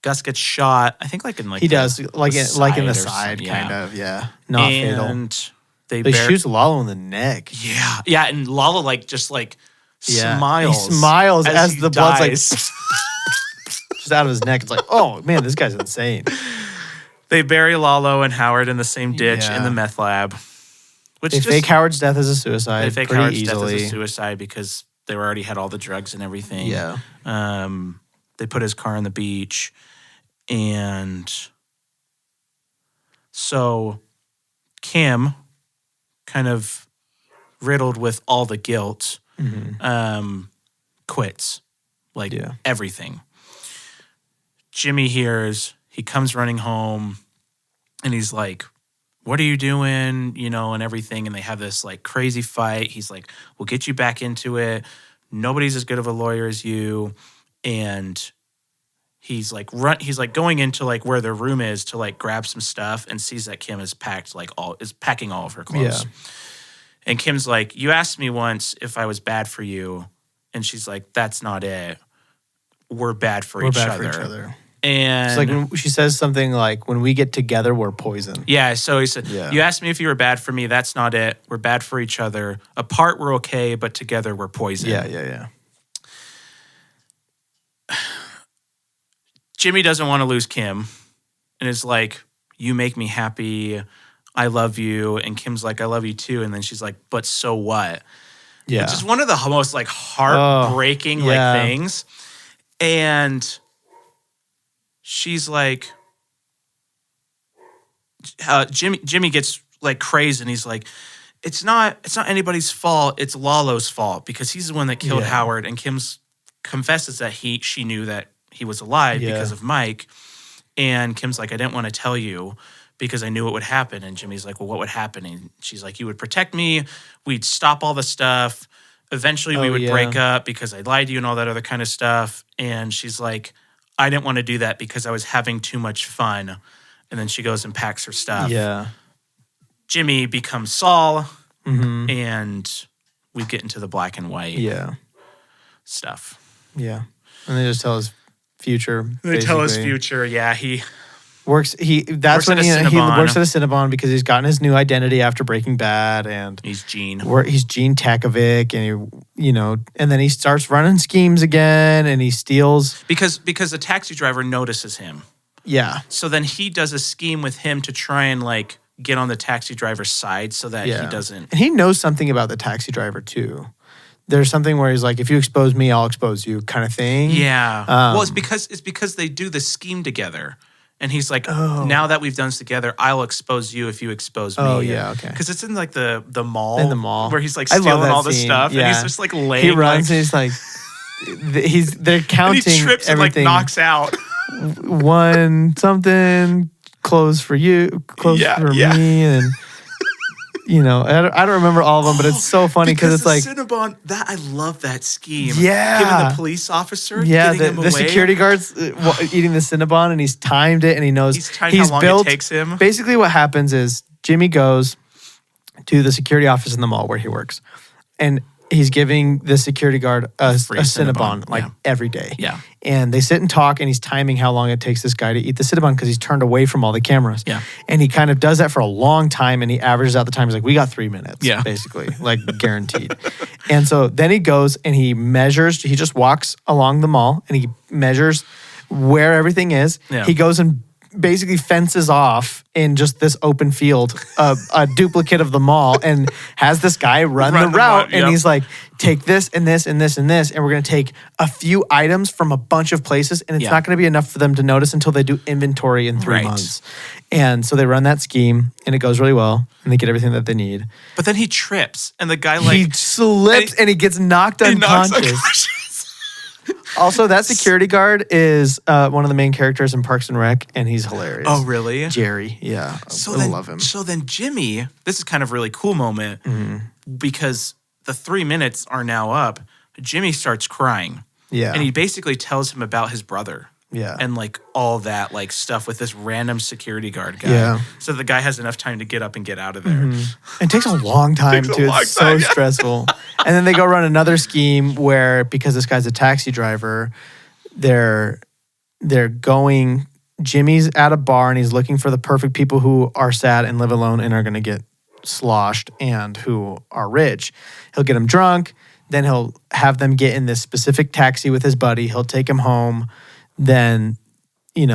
Gus gets shot. I think he does in the side kind of. Yeah, not fatal. And they shoots Lalo in the neck. Yeah, yeah, and Lalo smiles. He smiles as the blood's dies. Just out of his neck. It's like, oh man, this guy's insane. They bury Lalo and Howard in the same ditch in the meth lab. They fake Howard's death as a suicide. They fake Howard's death as a suicide because they already had all the drugs and everything. Yeah. They put his car on the beach. And so Kim, kind of riddled with all the guilt, quits. Everything. Jimmy hears, he comes running home, and he's like, what are you doing? And everything. And they have this crazy fight. He's like, we'll get you back into it. Nobody's as good of a lawyer as you. And he's going into where their room is to grab some stuff and sees that Kim is packing all of her clothes. Yeah. And Kim's like, you asked me once if I was bad for you. And she's like, that's not it. We're bad for each other. And it's when she says something like, when we get together, we're poison. Yeah. So he said, you asked me if you were bad for me. That's not it. We're bad for each other. Apart, we're okay, but together, we're poison. Yeah. Jimmy doesn't want to lose Kim and is like, you make me happy. I love you. And Kim's like, I love you too. And then she's like, but so what? Yeah. It's just one of the most heartbreaking things. And she's like, Jimmy gets crazed and he's like, it's not anybody's fault. It's Lalo's fault because he's the one that killed Howard. And Kim's confesses that she knew that he was alive because of Mike. And Kim's like, I didn't want to tell you because I knew it would happen. And Jimmy's like, well, what would happen? And she's like, you would protect me. We'd stop all the stuff. Eventually we would break up because I lied to you and all that other kind of stuff. And she's like, I didn't want to do that because I was having too much fun. And then she goes and packs her stuff. Yeah. Jimmy becomes Saul. And we get into the black and white stuff. Yeah. And they just tell his future. They tell his future. Yeah. He works. He works at a Cinnabon because he's gotten his new identity after Breaking Bad, and he's Gene. He's Gene Takovic, and and then he starts running schemes again, and he steals because the taxi driver notices him. Yeah. So then he does a scheme with him to try and get on the taxi driver's side so that he doesn't. And he knows something about the taxi driver too. There's something where he's like, if you expose me, I'll expose you, kind of thing. Yeah. Well, it's because they do the scheme together. And he's like, now that we've done this together, I'll expose you if you expose me. Oh, yeah, okay. Because it's in the mall. In the mall. Where he's stealing all the stuff. Yeah. And he's just laying. He runs and he's like, they're counting and he trips everything. And knocks out. One something, clothes for you, clothes for me. And I don't remember all of them, but it's so funny because it's like Cinnabon. That I love that scheme. Yeah. Him and the police officer. Getting him the away. security guard's eating the Cinnabon, and he's timed it, and he knows he's timed how long it takes him. Basically, what happens is Jimmy goes to the security office in the mall where he works, and he's giving the security guard a Cinnabon every day. Yeah. And they sit and talk, and he's timing how long it takes this guy to eat the Cinnabon because he's turned away from all the cameras. Yeah. And he kind of does that for a long time, and he averages out the time. He's like, we got 3 minutes, basically, like guaranteed. And so then he goes and he measures. He just walks along the mall, and he measures where everything is. Yeah. He goes and basically fences off in just this open field a duplicate of the mall and has this guy run the route. And he's like, take this and this and this and this, and we're going to take a few items from a bunch of places, and it's not going to be enough for them to notice until they do inventory in 3 months. And so they run that scheme, and it goes really well, and they get everything that they need. But then he trips, and the guy he slips and he gets knocked unconscious. Also, that security guard is one of the main characters in Parks and Rec, and he's hilarious. Oh, really? Jerry, yeah. I love him. So then Jimmy, this is kind of a really cool moment because the 3 minutes are now up. Jimmy starts crying. Yeah. And he basically tells him about his brother. Yeah. And like all that like stuff with this random security guard guy. Yeah. So the guy has enough time to get up and get out of there. It takes a long time too. It's so stressful. And then they go run another scheme where, because this guy's a taxi driver, they're going. Jimmy's at a bar and he's looking for the perfect people who are sad and live alone and are going to get sloshed and who are rich. He'll get them drunk. Then he'll have them get in this specific taxi with his buddy. He'll take him home. Then,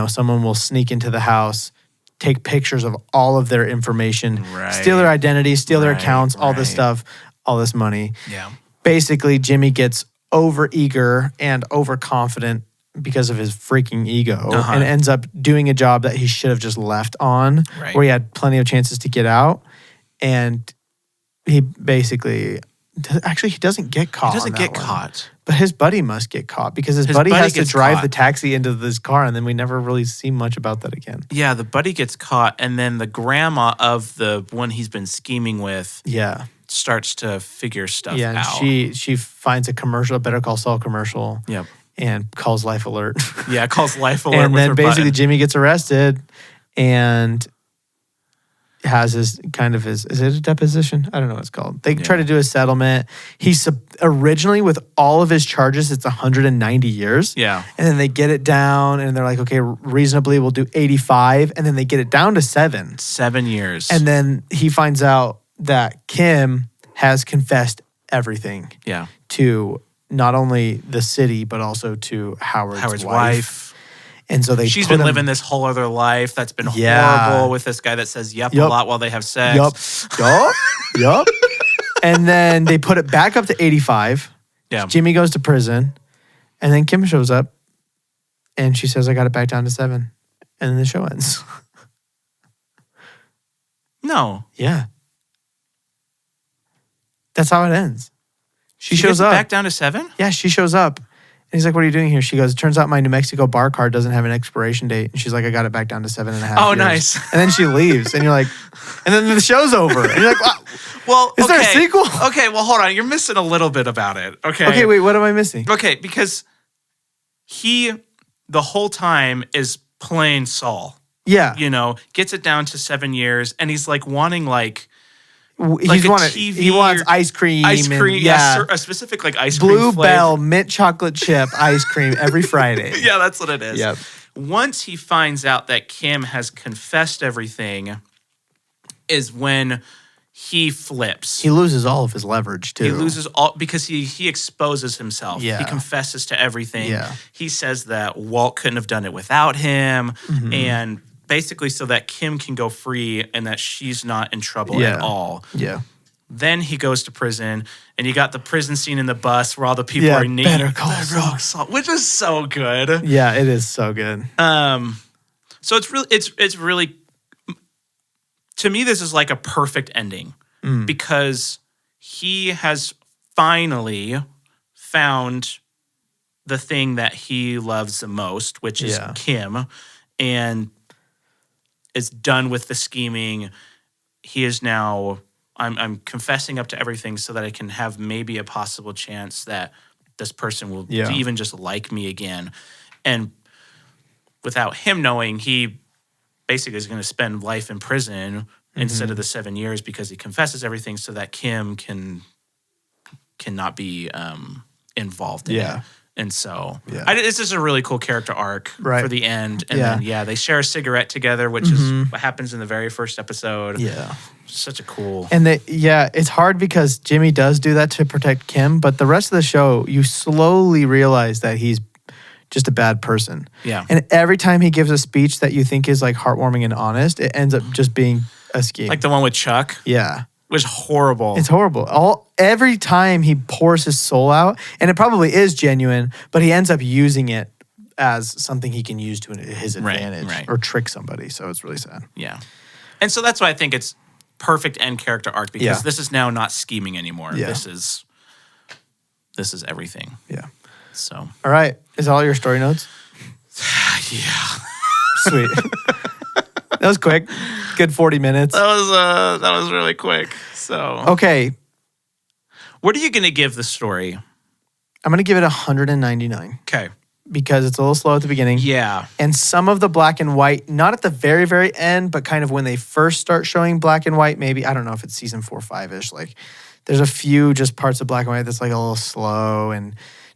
someone will sneak into the house, take pictures of all of their information, steal their identity, steal their accounts, all this stuff, all this money. Yeah. Basically, Jimmy gets overeager and overconfident because of his freaking ego and ends up doing a job that he should have just left on, where he had plenty of chances to get out. And he basically... Actually, he doesn't get caught. He doesn't get caught. But his buddy must get caught because his buddy has to drive the taxi into this car, and then we never really see much about that again. Yeah, the buddy gets caught, and then the grandma of the one he's been scheming with starts to figure stuff out. Yeah, and she finds a commercial, a Better Call Saul commercial, and calls Life Alert. Yeah, calls Life Alert and with then her basically button. Jimmy gets arrested and has his is it a deposition? I don't know what it's called. They try to do a settlement. He's originally, with all of his charges, it's 190 years. Yeah. And then they get it down and they're like, okay, reasonably we'll do 85. And then they get it down to 7. 7 years. And then he finds out that Kim has confessed everything. Yeah. To not only the city, but also to Howard's wife. And so she's been living this whole other life that's been horrible with this guy that says yep a lot while they have sex. Yup. And then they put it back up to 85. Yeah. Jimmy goes to prison. And then Kim shows up and she says, I got it back down to 7. And then the show ends. No. Yeah. That's how it ends. She shows gets up. Back down to 7? Yeah, she shows up. And he's like, what are you doing here? She goes, it turns out my New Mexico bar card doesn't have an expiration date. And she's like, I got it back down to 7.5 Oh, years. nice. And then she leaves. And you're like, and then the show's over. And you're like, wow. Well, is there a sequel? Okay, well, hold on. You're missing a little bit about it. Okay. Okay, wait, what am I missing? Okay, because he, the whole time, is playing Saul. Yeah. Gets it down to 7 years. And he's like wanting he wants ice cream. Ice cream, and, a specific ice cream Blue flavor. Bell mint chocolate chip ice cream every Friday. Yeah, that's what it is. Yep. Once he finds out that Kim has confessed everything is when he flips. He loses all of his leverage too. He loses all because he exposes himself. Yeah. He confesses to everything. Yeah. He says that Walt couldn't have done it without him and basically so that Kim can go free and that she's not in trouble at all. Yeah. Then he goes to prison, and you got the prison scene in the bus where all the people are named Better Call Saul, which is so good. Yeah, it is so good. So it's really to me this is like a perfect ending because he has finally found the thing that he loves the most, which is Kim, and is done with the scheming. He is now I'm confessing up to everything so that I can have maybe a possible chance that this person will Yeah. even just like me again. And without him knowing, he basically is going to spend life in prison instead of the 7 years because he confesses everything so that Kim cannot be involved in it. And so this is a really cool character arc for the end. And then, they share a cigarette together, which is what happens in the very first episode. Yeah. Such a cool. And it's hard because Jimmy does do that to protect Kim, but the rest of the show, you slowly realize that he's just a bad person. Yeah. And every time he gives a speech that you think is like heartwarming and honest, it ends up just being a scheme. Like the one with Chuck. Yeah. Was horrible. It's horrible. Every time he pours his soul out, and it probably is genuine, but he ends up using it as something he can use to his advantage or trick somebody. So it's really sad. Yeah. And so that's why I think it's perfect end character arc because this is now not scheming anymore. Yeah. This is everything. Yeah. So. All right. Is that all your story notes? Yeah. Sweet. That was quick. Good 40 minutes. That was really quick. So. Okay. What are you going to give the story? I'm going to give it 199. Okay. Because it's a little slow at the beginning. Yeah. And some of the black and white, not at the very, very end, but kind of when they first start showing black and white, maybe, I don't know if it's season 4 or 5-ish. Like, there's a few just parts of black and white that's like a little slow and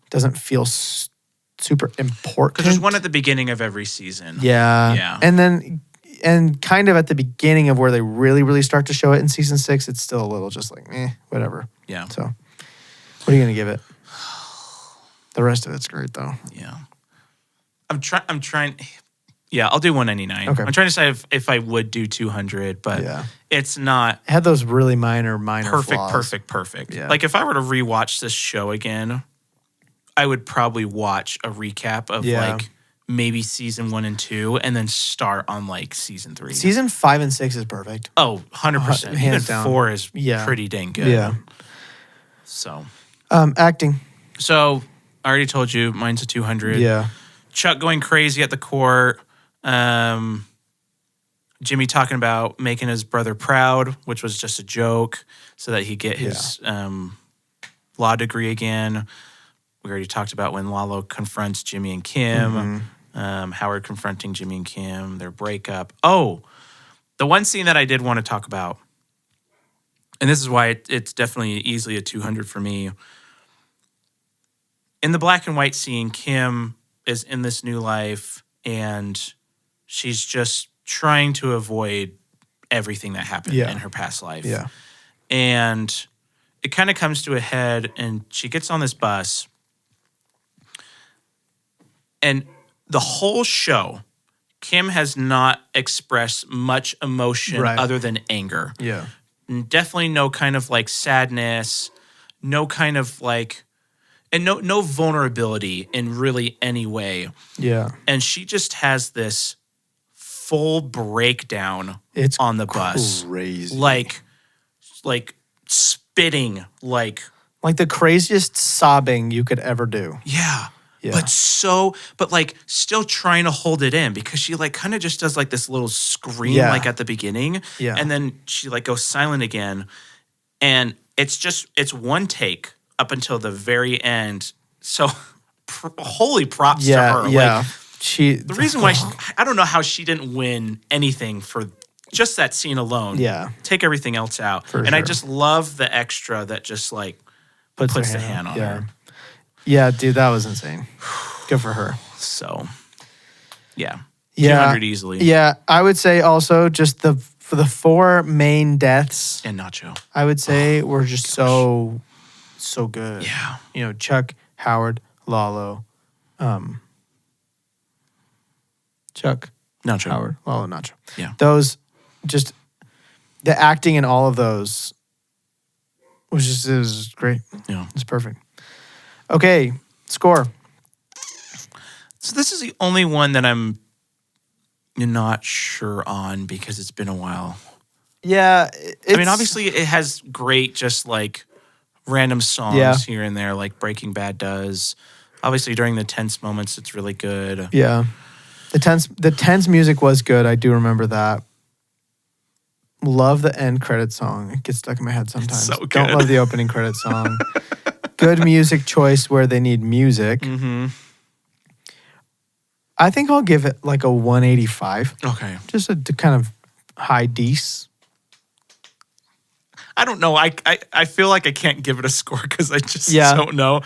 doesn't feel super important. Because there's one at the beginning of every season. Yeah. Yeah. And kind of at the beginning of where they really, really start to show it in season 6, it's still a little just like, whatever. Yeah. So, what are you going to give it? The rest of it's great, though. Yeah. I'm trying. Yeah, I'll do 199. Okay. I'm trying to decide if I would do 200, but it's not. It had those really minor flaws. Perfect. Yeah. Like if I were to rewatch this show again, I would probably watch a recap of like maybe season 1 and 2 and then start on like season 3. Season 5 and 6 is perfect. Oh, 100%. Hands Even down. 4 is pretty dang good. Yeah. So. Acting. So I already told you mine's a 200. Yeah. Chuck going crazy at the court. Jimmy talking about making his brother proud, which was just a joke, so that he get his law degree again. We already talked about when Lalo confronts Jimmy and Kim. Howard confronting Jimmy and Kim, their breakup. Oh, the one scene that I did want to talk about, and this is why it's definitely easily a 200 for me. In the black and white scene, Kim is in this new life, and she's just trying to avoid everything that happened in her past life. Yeah. And it kind of comes to a head, and she gets on this bus. And the whole show, Kim has not expressed much emotion other than anger. Yeah. And definitely no kind of like sadness, no kind of like, and no vulnerability in really any way. Yeah. And she just has this full breakdown on the bus. Crazy. Like spitting, like the craziest sobbing you could ever do. Yeah. But like still trying to hold it in because she like kind of just does like this little scream like at the beginning. Yeah. And then she like goes silent again. And it's one take up until the very end. So holy props to her. Yeah. Like, the reason why I don't know how she didn't win anything for just that scene alone. Yeah. Take everything else out. And I just love the extra that just like puts the hand on her. Yeah, dude, that was insane. Good for her. So, yeah. Yeah. 200 easily. Yeah, I would say also just for the 4 main deaths. And Nacho. I would say were just so good. Yeah. You know, Chuck, Howard, Lalo, Chuck, Nacho. Howard, Lalo, Nacho. Yeah. Those, just the acting in all of those it was great. Yeah. It's perfect. Okay, score. So this is the only one that I'm not sure on because it's been a while. Yeah. I mean, obviously it has great just like random songs here and there like Breaking Bad does. Obviously during the tense moments, it's really good. Yeah. The tense music was good. I do remember that. Love the end credit song. It gets stuck in my head sometimes. so good. Don't love the opening credit song. Good music choice where they need music. Mm-hmm. I think I'll give it like a 185. Okay. Just a kind of high dece. I don't know. I feel like I can't give it a score because I just don't know.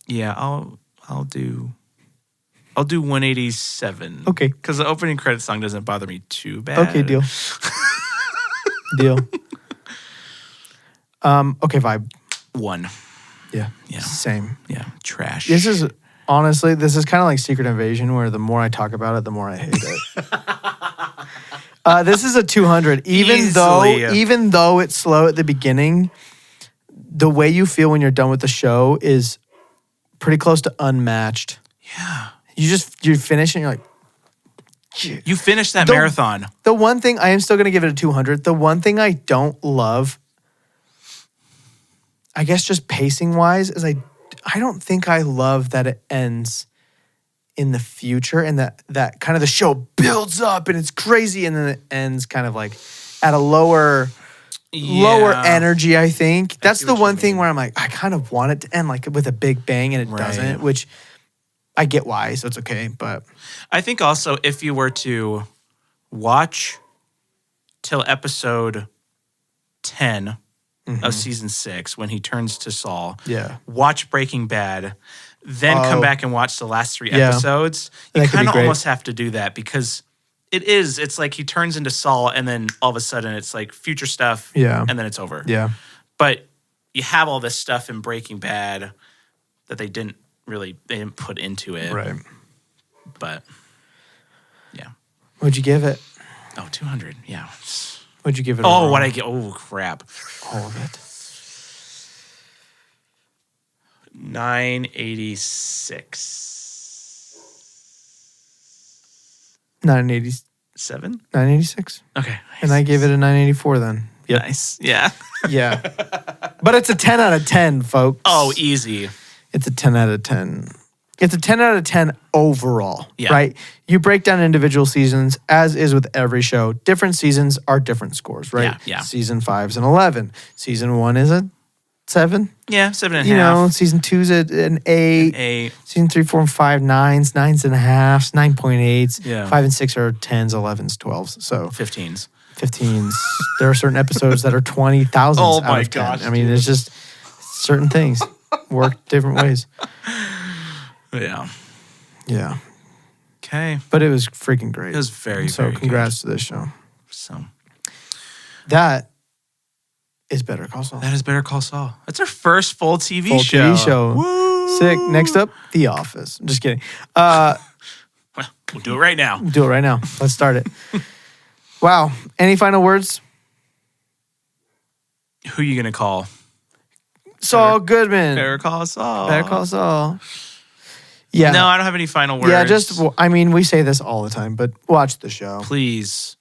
Yeah, I'll do 187. Okay. Because the opening credit song doesn't bother me too bad. Okay, deal. Deal. Okay, vibe. 1. Yeah. Yeah. Same. Yeah. Trash. This is kind of like Secret Invasion, where the more I talk about it, the more I hate it. This is a 200. Even though it's slow at the beginning, the way you feel when you're done with the show is pretty close to unmatched. Yeah. You finish and you're like, you finish that marathon. The one thing, I am still going to give it a 200. The one thing I don't love, I guess just pacing wise, is I don't think I love that it ends in the future and that kind of the show builds up and it's crazy and then it ends kind of like at a lower energy, I think. That's the one thing where I'm like, I kind of want it to end like with a big bang and it doesn't, which I get why, so it's okay. But I think also if you were to watch till episode 10 of season 6 when he turns to Saul, watch Breaking Bad, then come back and watch the last 3 episodes, you kind of almost have to do that because it's like he turns into Saul and then all of a sudden it's like future stuff and then it's over. Yeah. But you have all this stuff in Breaking Bad that they didn't put into it. Right. But yeah. What'd you give it? Oh, 200. Yeah. What'd you give it? Oh, what I get? Oh, crap. All of it. 986. 987? 986. Okay. Nice. And I gave it a 984 then. Yep. Nice. Yeah. Yeah. But it's a 10 out of 10, folks. Oh, easy. It's a 10 out of 10. It's a 10 out of 10 overall, right? You break down individual seasons, as is with every show. Different seasons are different scores, right? Yeah. Season 5's an 11. Season 1 is a 7. Yeah, 7.5. You know, season 2's an 8. Season 3, 4, and 5, 9s, 9.5s, 9.8s. Yeah. 5 and 6 are 10s, 11s, 12s. So 15s. There are certain episodes that are 20,000 Oh out my of 10. gosh, I mean, it's just certain things work different ways. Yeah. Yeah. Okay. But it was freaking great. It was very congrats to this show. So that is Better Call Saul. That is Better Call Saul. That's our first full TV show. Woo! Sick. Next up, The Office. I'm just kidding. Well, we'll do it right now. Do it right now. Let's start it. Wow. Any final words? Who are you going to call? Saul Goodman. Better Call Saul. Better Call Saul. Yeah. No, I don't have any final words. Yeah, we say this all the time, but watch the show. Please.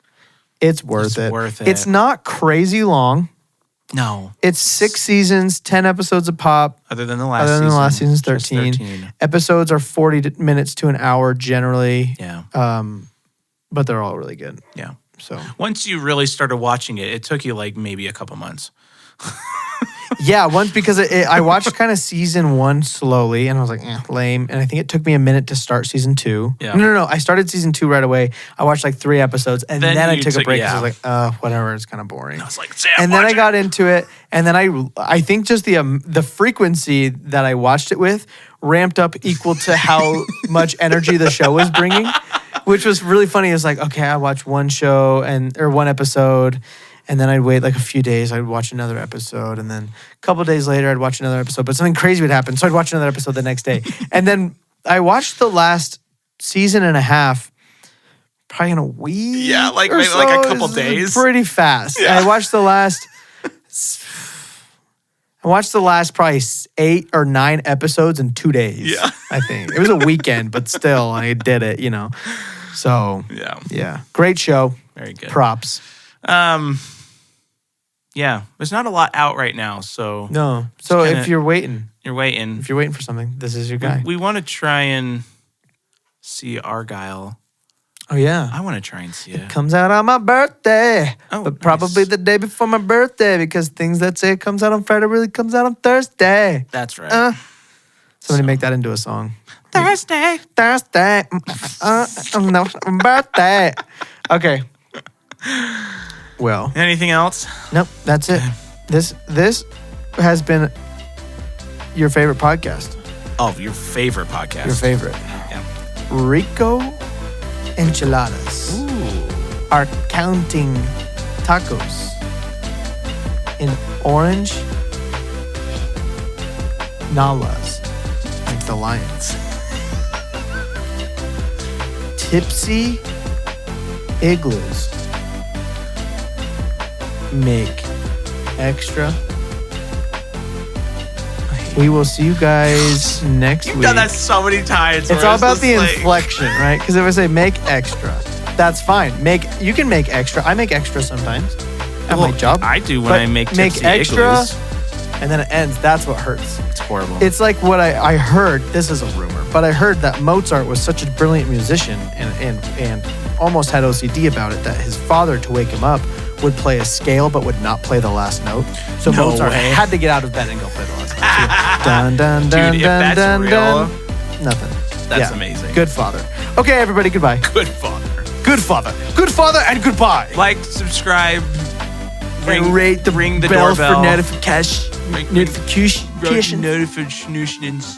It's worth it. Worth it. It's not crazy long. No. It's 6 seasons, 10 episodes a pop. Other than the last season's 13. Episodes are 40 minutes to an hour generally. Yeah. But they're all really good. Yeah. So once you really started watching it, it took you like maybe a couple months. Yeah, once because I watched kind of season 1 slowly and I was like, lame. And I think it took me a minute to start season 2. Yeah. No. I started season 2 right away. I watched like 3 episodes and then I took a break because I was like, whatever, it's kind of boring. I was like, and then I got into it and then I think just the frequency that I watched it with ramped up equal to how much energy the show was bringing, which was really funny. It was like, okay, I watched one episode. And then I'd wait like a few days. I'd watch another episode. And then a couple of days later, I'd watch another episode. But something crazy would happen. So I'd watch another episode the next day. And then I watched the last season and a half probably in a week. Yeah, like or maybe so. like a couple days. Pretty fast. Yeah. I watched the last probably 8 or 9 episodes in 2 days. Yeah. I think. It was a weekend, but still, I did it, So, yeah. Great show. Very good. Props. Yeah, there's not a lot out right now, so no. So if you're waiting, If you're waiting for something, this is your guy. We want to try and see Argyle. Oh, yeah. I want to try and see it. Comes out on my birthday. Oh, but probably nice. the day before my birthday because things that say it comes out on Friday really comes out on Thursday. That's right. Somebody make that into a song. Thursday. No, birthday. Okay. Well. Anything else? Nope, that's it. This has been your favorite podcast. Oh, your favorite podcast. Your favorite. Yeah. Rico Enchiladas. Ooh. Are counting tacos in orange nalas, like the lions. Tipsy igloos make extra. We will see you guys next week. You've done that so many times. It's all about the inflection, right? Because if I say make extra, that's fine. You can make extra. I make extra sometimes at my job. I do when I make tipsy extra, igloos. and then it ends. That's what hurts. It's horrible. It's like what I heard. This is a rumor, but I heard that Mozart was such a brilliant musician and almost had OCD about it that his father, to wake him up, would play a scale but would not play the last note. So No Mozart way. had to get out of bed and go play the last note. So dun dun dun Dude, if dun that's dun real, dun. Nothing. That's amazing. Good father. Okay, everybody. Goodbye. Good father. Good father. Good father, and goodbye. Like, subscribe, And rate the ring the bell doorbell for notification. Ring- Notification. notifications.